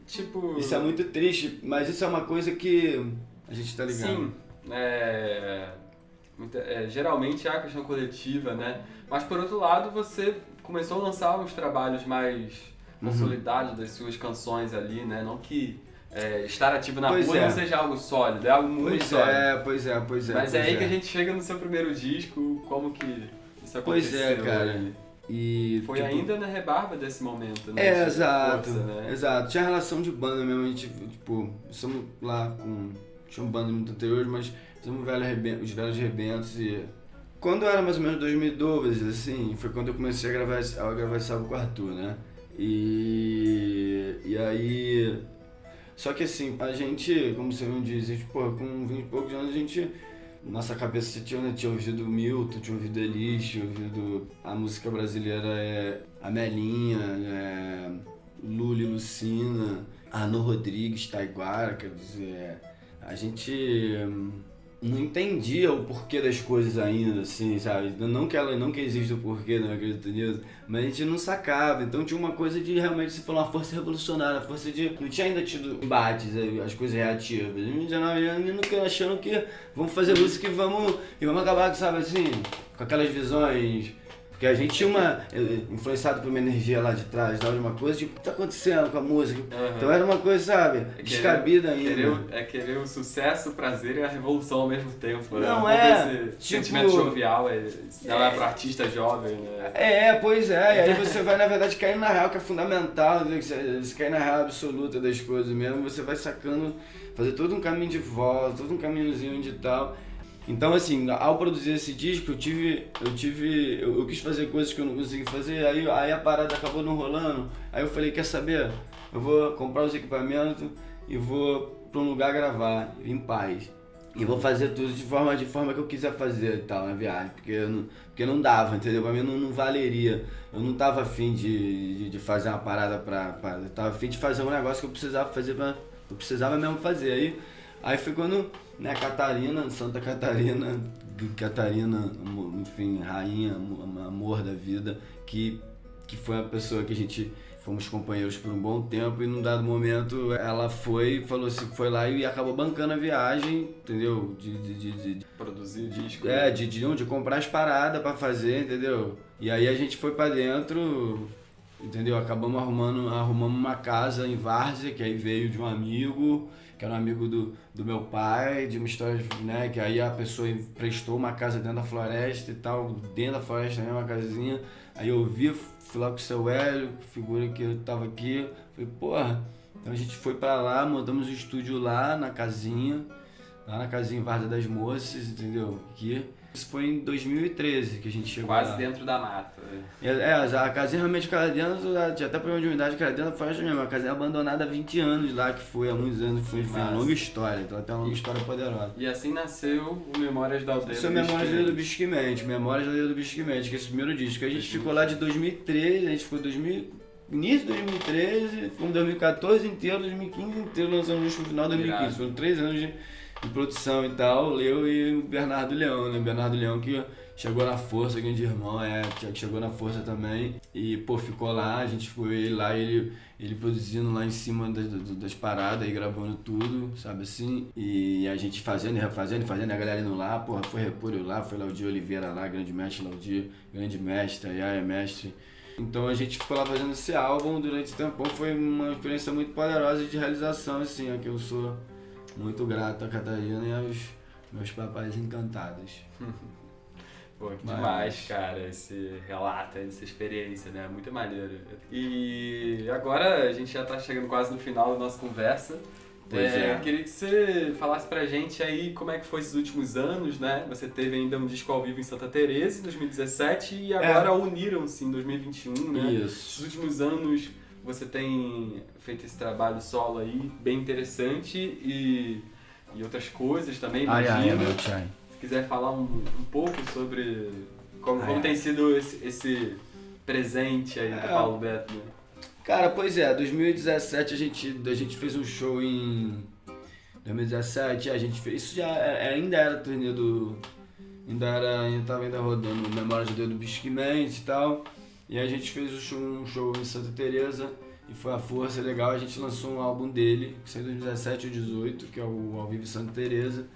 Tipo... Isso é muito triste, mas isso é uma coisa que a gente tá ligado. Sim, geralmente é a questão coletiva, né? Mas por outro lado, você começou a lançar uns trabalhos mais consolidados das suas canções ali, né? Não que estar ativo na rua não seja algo sólido, é algo muito sólido. Pois é. Mas é aí que a gente chega no seu primeiro disco, como que isso aconteceu? Pois é, cara. E, foi ainda na rebarba desse momento, né? Exato, força, né? Exato. Tinha relação de banda mesmo, a gente, tipo, estamos lá com... Tinha uma banda muito anterior, mas fizemos os Velhos Rebentos e... Quando era mais ou menos 2012, assim, foi quando eu comecei a gravar esse álbum com o Arthur, né? E aí... Só que assim, a gente, como você me diz, pô, com 20 e poucos anos a gente... Nossa cabeça tinha ouvido Milton, tinha ouvido Elis, tinha ouvido a música brasileira, a Melinha, Lula e Lucina, Arno Rodrigues, Taiguara, quer dizer... A gente não entendia o porquê das coisas ainda, assim, sabe? Não que exista o porquê, não acredito nisso, mas a gente não sacava. Então tinha uma coisa de realmente se falar uma força revolucionária, a força de. Não tinha ainda tido embates, as coisas reativas. Em 19 anos achando que vamos fazer música e vamos acabar, sabe assim, com aquelas visões. Porque a gente tinha influenciado por uma energia lá de trás, de uma coisa, tipo, o que tá acontecendo com a música? Uhum. Então era uma coisa, sabe, descabida ainda. Querer o sucesso, o prazer e a revolução ao mesmo tempo. Não esse sentimento jovial, não é pro artista jovem, né? Pois é, e aí você vai, na verdade, cair na real, que é fundamental, você cair na real absoluta das coisas mesmo, você vai sacando, fazer todo um caminho de volta, todo um caminhozinho de tal. Então, assim, ao produzir esse disco, eu quis fazer coisas que eu não consegui fazer, aí a parada acabou não rolando, aí eu falei, quer saber? Eu vou comprar os equipamentos e vou pra um lugar gravar, em paz. E vou fazer tudo de forma que eu quiser fazer e tal, na viagem, porque não dava, entendeu? Pra mim não valeria. Eu não tava afim de fazer uma parada eu tava afim de fazer um negócio que eu precisava fazer, eu precisava mesmo fazer. Aí foi quando, né, Santa Catarina, enfim, rainha, amor da vida, que foi uma pessoa que a gente fomos companheiros por um bom tempo e num dado momento ela foi lá e acabou bancando a viagem, entendeu? De produzir o disco. De comprar as paradas pra fazer, entendeu? E aí a gente foi pra dentro, entendeu? Acabamos arrumamos uma casa em Várzea, que aí veio de um amigo, que era um amigo do meu pai, de uma história, né, que aí a pessoa emprestou uma casa dentro da floresta e tal, dentro da floresta também, uma casinha. Aí eu fui lá com o seu Hélio, figura que eu tava aqui, falei, porra, então a gente foi pra lá, montamos o estúdio lá na casinha em Várzea das Moças, entendeu? Aqui. Isso foi em 2013 que a gente chegou quase lá. Dentro da mata. A casinha realmente ficava dentro, tinha até problema de umidade, que era dentro da floresta mesmo. A casinha abandonada há 20 anos lá, que foi há muitos anos, foi uma longa história, então até uma longa história poderosa. E assim nasceu o Memórias da Aldeia do Bisco. Memórias da Aldeia do Bisco Mente, que é esse primeiro disco. A gente ficou lá de 2013, a gente ficou início de 2013, fomos 2014 inteiro, 2015 inteiro, lançamos o disco no final de 2015. Foram 3 anos de produção e tal, eu e o Bernardo Leão, né? Bernardo Leão que chegou na força, grande irmão, que chegou na força também. E, pô, ficou lá, a gente ficou ele lá, ele produzindo lá em cima das paradas e gravando tudo, sabe assim? E a gente fazendo e refazendo, a galera indo lá, porra, foi Repúdio lá, foi Laudir Oliveira lá, grande mestre Laudir, grande mestre, Yaya mestre. Então a gente ficou lá fazendo esse álbum durante esse tempo, foi uma experiência muito poderosa de realização, assim, que eu sou muito grato a Catarina e aos meus papais encantados. Pô, que demais, cara, esse relato, essa experiência, né? Muito maneiro. E agora a gente já tá chegando quase no final da nossa conversa. Eu queria que você falasse pra gente aí como é que foi esses últimos anos, né? Você teve ainda um disco ao vivo em Santa Teresa em 2017 e agora uniram-se em 2021, né? Isso. Esses últimos anos você tem feito esse trabalho solo aí, bem interessante e outras coisas também, imagino. Se quiser falar um pouco sobre como tem sido esse presente aí do Paulo Beto, né? Cara, pois é, 2017 a gente fez um show em 2017, a gente fez, isso já ainda era turnê tava rodando Memórias da Aldeia do Bisco Mente e tal, e a gente fez um show em Santa Teresa e foi a força legal, a gente lançou um álbum dele, que saiu em 2017 ou 2018, que é o Ao Vivo Santa Teresa,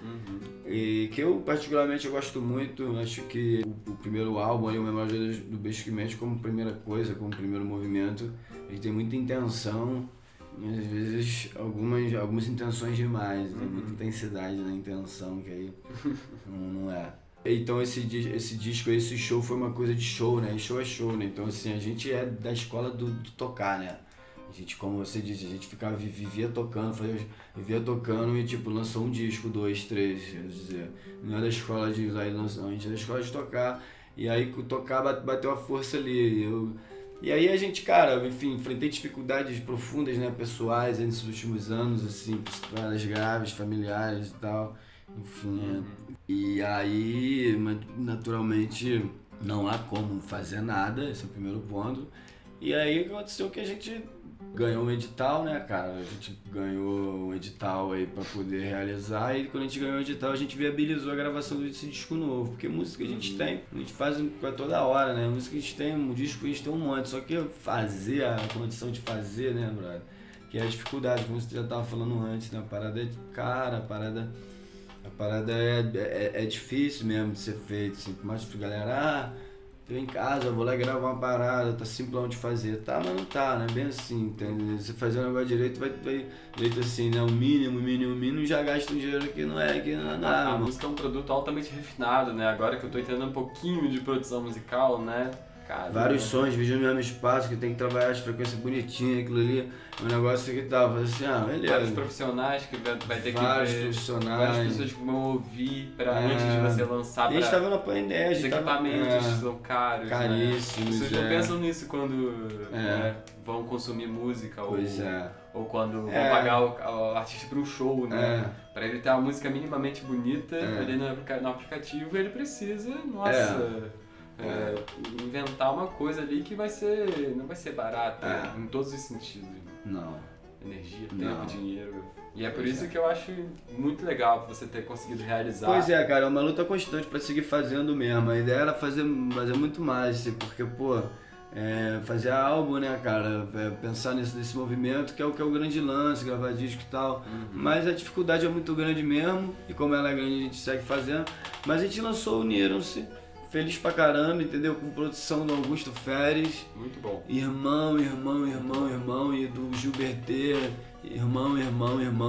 e que eu particularmente gosto muito, acho que o primeiro álbum, o Memórias do Bisco Mente, como primeira coisa, como primeiro movimento, ele tem muita intenção, mas às vezes algumas intenções demais, tem muita intensidade na intenção, que aí não é. Então esse disco, esse show foi uma coisa de show, né? E show é show, né? Então assim, a gente é da escola do tocar, né? A gente, como você disse, a gente vivia tocando e tipo, lançou um disco, 2, 3, quer dizer, não é da escola de ir lá e lançar, a gente é da escola de tocar, e aí tocar bateu a força ali, e aí a gente, cara, enfim, enfrentei dificuldades profundas, né, pessoais nesses últimos anos, assim, várias graves, familiares e tal, enfim, e aí, naturalmente, não há como fazer nada, esse é o primeiro ponto, e aí aconteceu que a gente ganhou um edital, né, cara? A gente ganhou um edital aí pra poder realizar, e quando a gente ganhou o edital, a gente viabilizou a gravação desse disco novo, porque música a gente tem, a gente faz toda hora, né? Música a gente tem, um disco a gente tem um monte, só que fazer, a condição de fazer, né, brother? Que é a dificuldade, como você já tava falando antes, né? A parada é, cara, a parada é difícil mesmo de ser feito, assim, mas pra galera, tô em casa, vou lá gravar uma parada, tá simplão de fazer. Tá, mas não tá, né? Bem assim, entendeu? Você fazer o negócio direito, vai direito assim, né? O mínimo, já gasta um dinheiro que não é nada. A música é um produto altamente refinado, né? Agora que eu tô entendendo um pouquinho de produção musical, né? Cara, vários sons, vídeo no mesmo espaço, que tem que trabalhar as frequências bonitinhas, aquilo ali, um negócio que tá, assim, beleza. Vários profissionais que vai ter que ver, várias pessoas que vão ouvir antes de você lançar. E a gente tá vendo a pandemia, os equipamentos são caros, caríssimos. Né? Vocês não pensam nisso quando vão consumir música ou quando vão pagar o artista para um show, né? Para ele ter uma música minimamente bonita ali no aplicativo, ele precisa, inventar uma coisa ali que não vai ser barata em todos os sentidos. Não. Energia, tempo, dinheiro. E é por isso que eu acho muito legal você ter conseguido realizar. Pois é, cara, é uma luta constante pra seguir fazendo mesmo. A ideia era fazer muito mais, assim, porque, fazer álbum, né, cara? Pensar nesse movimento que é o grande lance, gravar disco e tal. Mas a dificuldade é muito grande mesmo, e como ela é grande a gente segue fazendo. Mas a gente lançou o Uniram-se. Feliz pra caramba, entendeu? Com produção do Augusto Feres. Muito bom. Irmão, e do Gilberté. Irmão,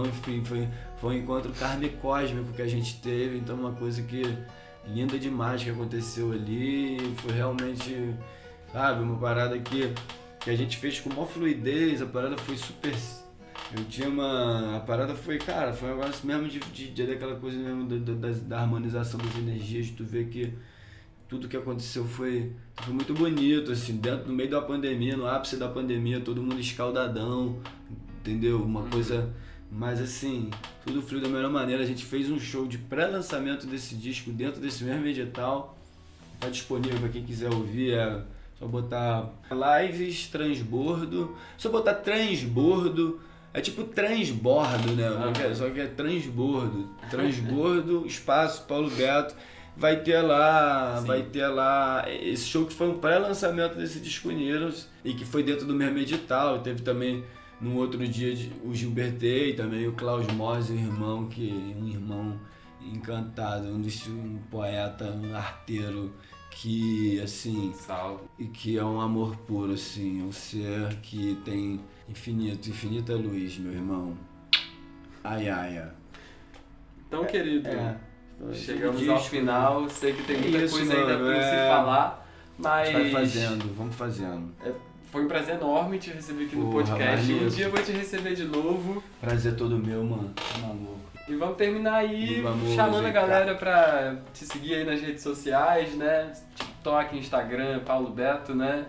enfim, foi um encontro carne cósmico que a gente teve. Então uma coisa linda demais que aconteceu ali. Foi realmente, sabe, uma parada que a gente fez com maior fluidez. A parada foi super... A parada foi, cara, foi um negócio mesmo daquela coisa mesmo da harmonização das energias, de tu ver que tudo que aconteceu foi muito bonito, assim, no meio da pandemia, no ápice da pandemia, todo mundo escaldadão, entendeu? Uma coisa, mas assim, tudo fluiu da melhor maneira. A gente fez um show de pré-lançamento desse disco dentro desse mesmo edital, tá disponível para quem quiser ouvir, só botar Lives Transbordo, é tipo transbordo, né? Só que é transbordo, espaço Paulo Beto. Vai ter lá, esse show que foi um pré-lançamento desse disco Uniram-se e que foi dentro do mesmo edital. Teve também, no outro dia, o Gilberté e também o Klaus Moser, um irmão encantado, um poeta, um arteiro que, assim, salve. E que é um amor puro, assim, um ser que tem infinita luz, meu irmão. Ai. Então, querido... Chegamos ao final, sei que tem muita coisa ainda pra se falar, mas... Vamos fazendo. Foi um prazer enorme te receber aqui no podcast. Um dia eu vou te receber de novo. Prazer todo meu, mano. Tá maluco. E vamos terminar aí chamando a galera pra te seguir aí nas redes sociais, né? TikTok, Instagram, Paulo Beto, né?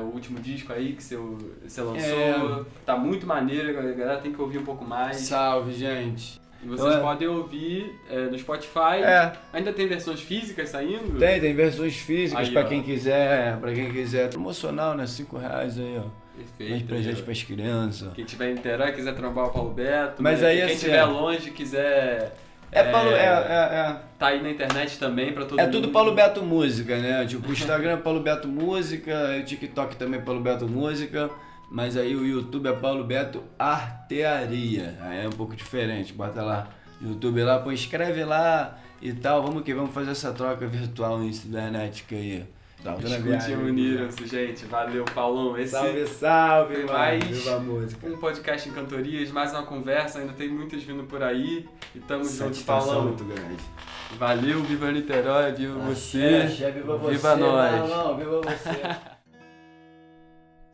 O último disco aí que você lançou. Tá muito maneiro, a galera tem que ouvir um pouco mais. Salve, gente. E vocês podem ouvir no Spotify. Ainda tem versões físicas saindo? Tem versões físicas pra quem quiser. Promocional, né? R$5 aí, ó. Perfeito. Presente pras crianças. Quem tiver em Niterói, quiser trombar o Paulo Beto. Mas né? aí, quem estiver longe, quiser... Tá aí na internet também pra todo mundo. É tudo Paulo Beto Música, né? Tipo, o Instagram é Paulo Beto Música, o TikTok também é Paulo Beto Música. Mas aí o YouTube é Paulo Beto Artearia. Aí é um pouco diferente. Bota lá no YouTube lá, escreve lá e tal. Vamos fazer essa troca virtual cibernética aí. Uniram-se, gente. Valeu, Paulão. Salve, mais Viva a música. Um podcast em cantorias, mais uma conversa. Ainda tem muitas vindo por aí. E tamo junto, Paulão. Muito grande. Valeu, viva Niterói, viva você. Viva você. Viva nós. Não, viva você.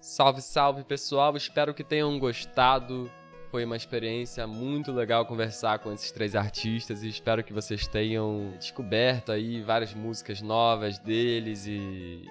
Salve, pessoal. Espero que tenham gostado. Foi uma experiência muito legal conversar com esses 3 artistas e espero que vocês tenham descoberto aí várias músicas novas deles e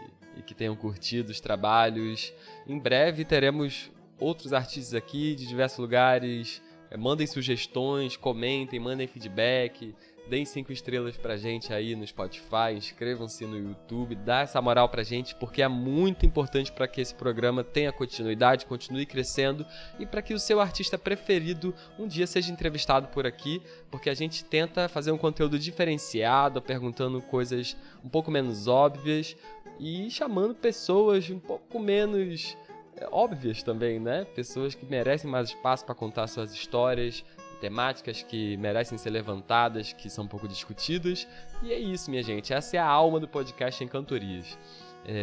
que tenham curtido os trabalhos. Em breve teremos outros artistas aqui de diversos lugares Mandem sugestões, comentem, mandem feedback, deem 5 estrelas pra gente aí no Spotify, inscrevam-se no YouTube, dá essa moral pra gente, porque é muito importante para que esse programa tenha continuidade, continue crescendo e para que o seu artista preferido um dia seja entrevistado por aqui, porque a gente tenta fazer um conteúdo diferenciado, perguntando coisas um pouco menos óbvias e chamando pessoas um pouco menos óbvias também, né? Pessoas que merecem mais espaço para contar suas histórias, temáticas que merecem ser levantadas, que são um pouco discutidas. E é isso, minha gente. Essa é a alma do podcast Encantorias.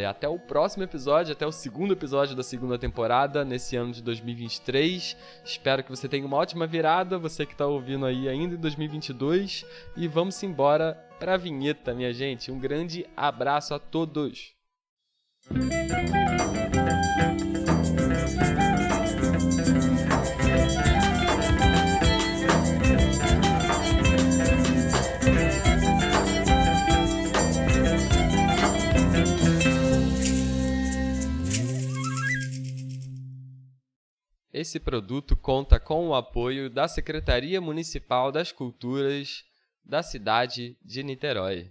Até o próximo episódio, até o segundo episódio da segunda temporada, nesse ano de 2023. Espero que você tenha uma ótima virada, você que está ouvindo aí ainda em 2022. E vamos embora para a vinheta, minha gente. Um grande abraço a todos. Esse produto conta com o apoio da Secretaria Municipal das Culturas da cidade de Niterói.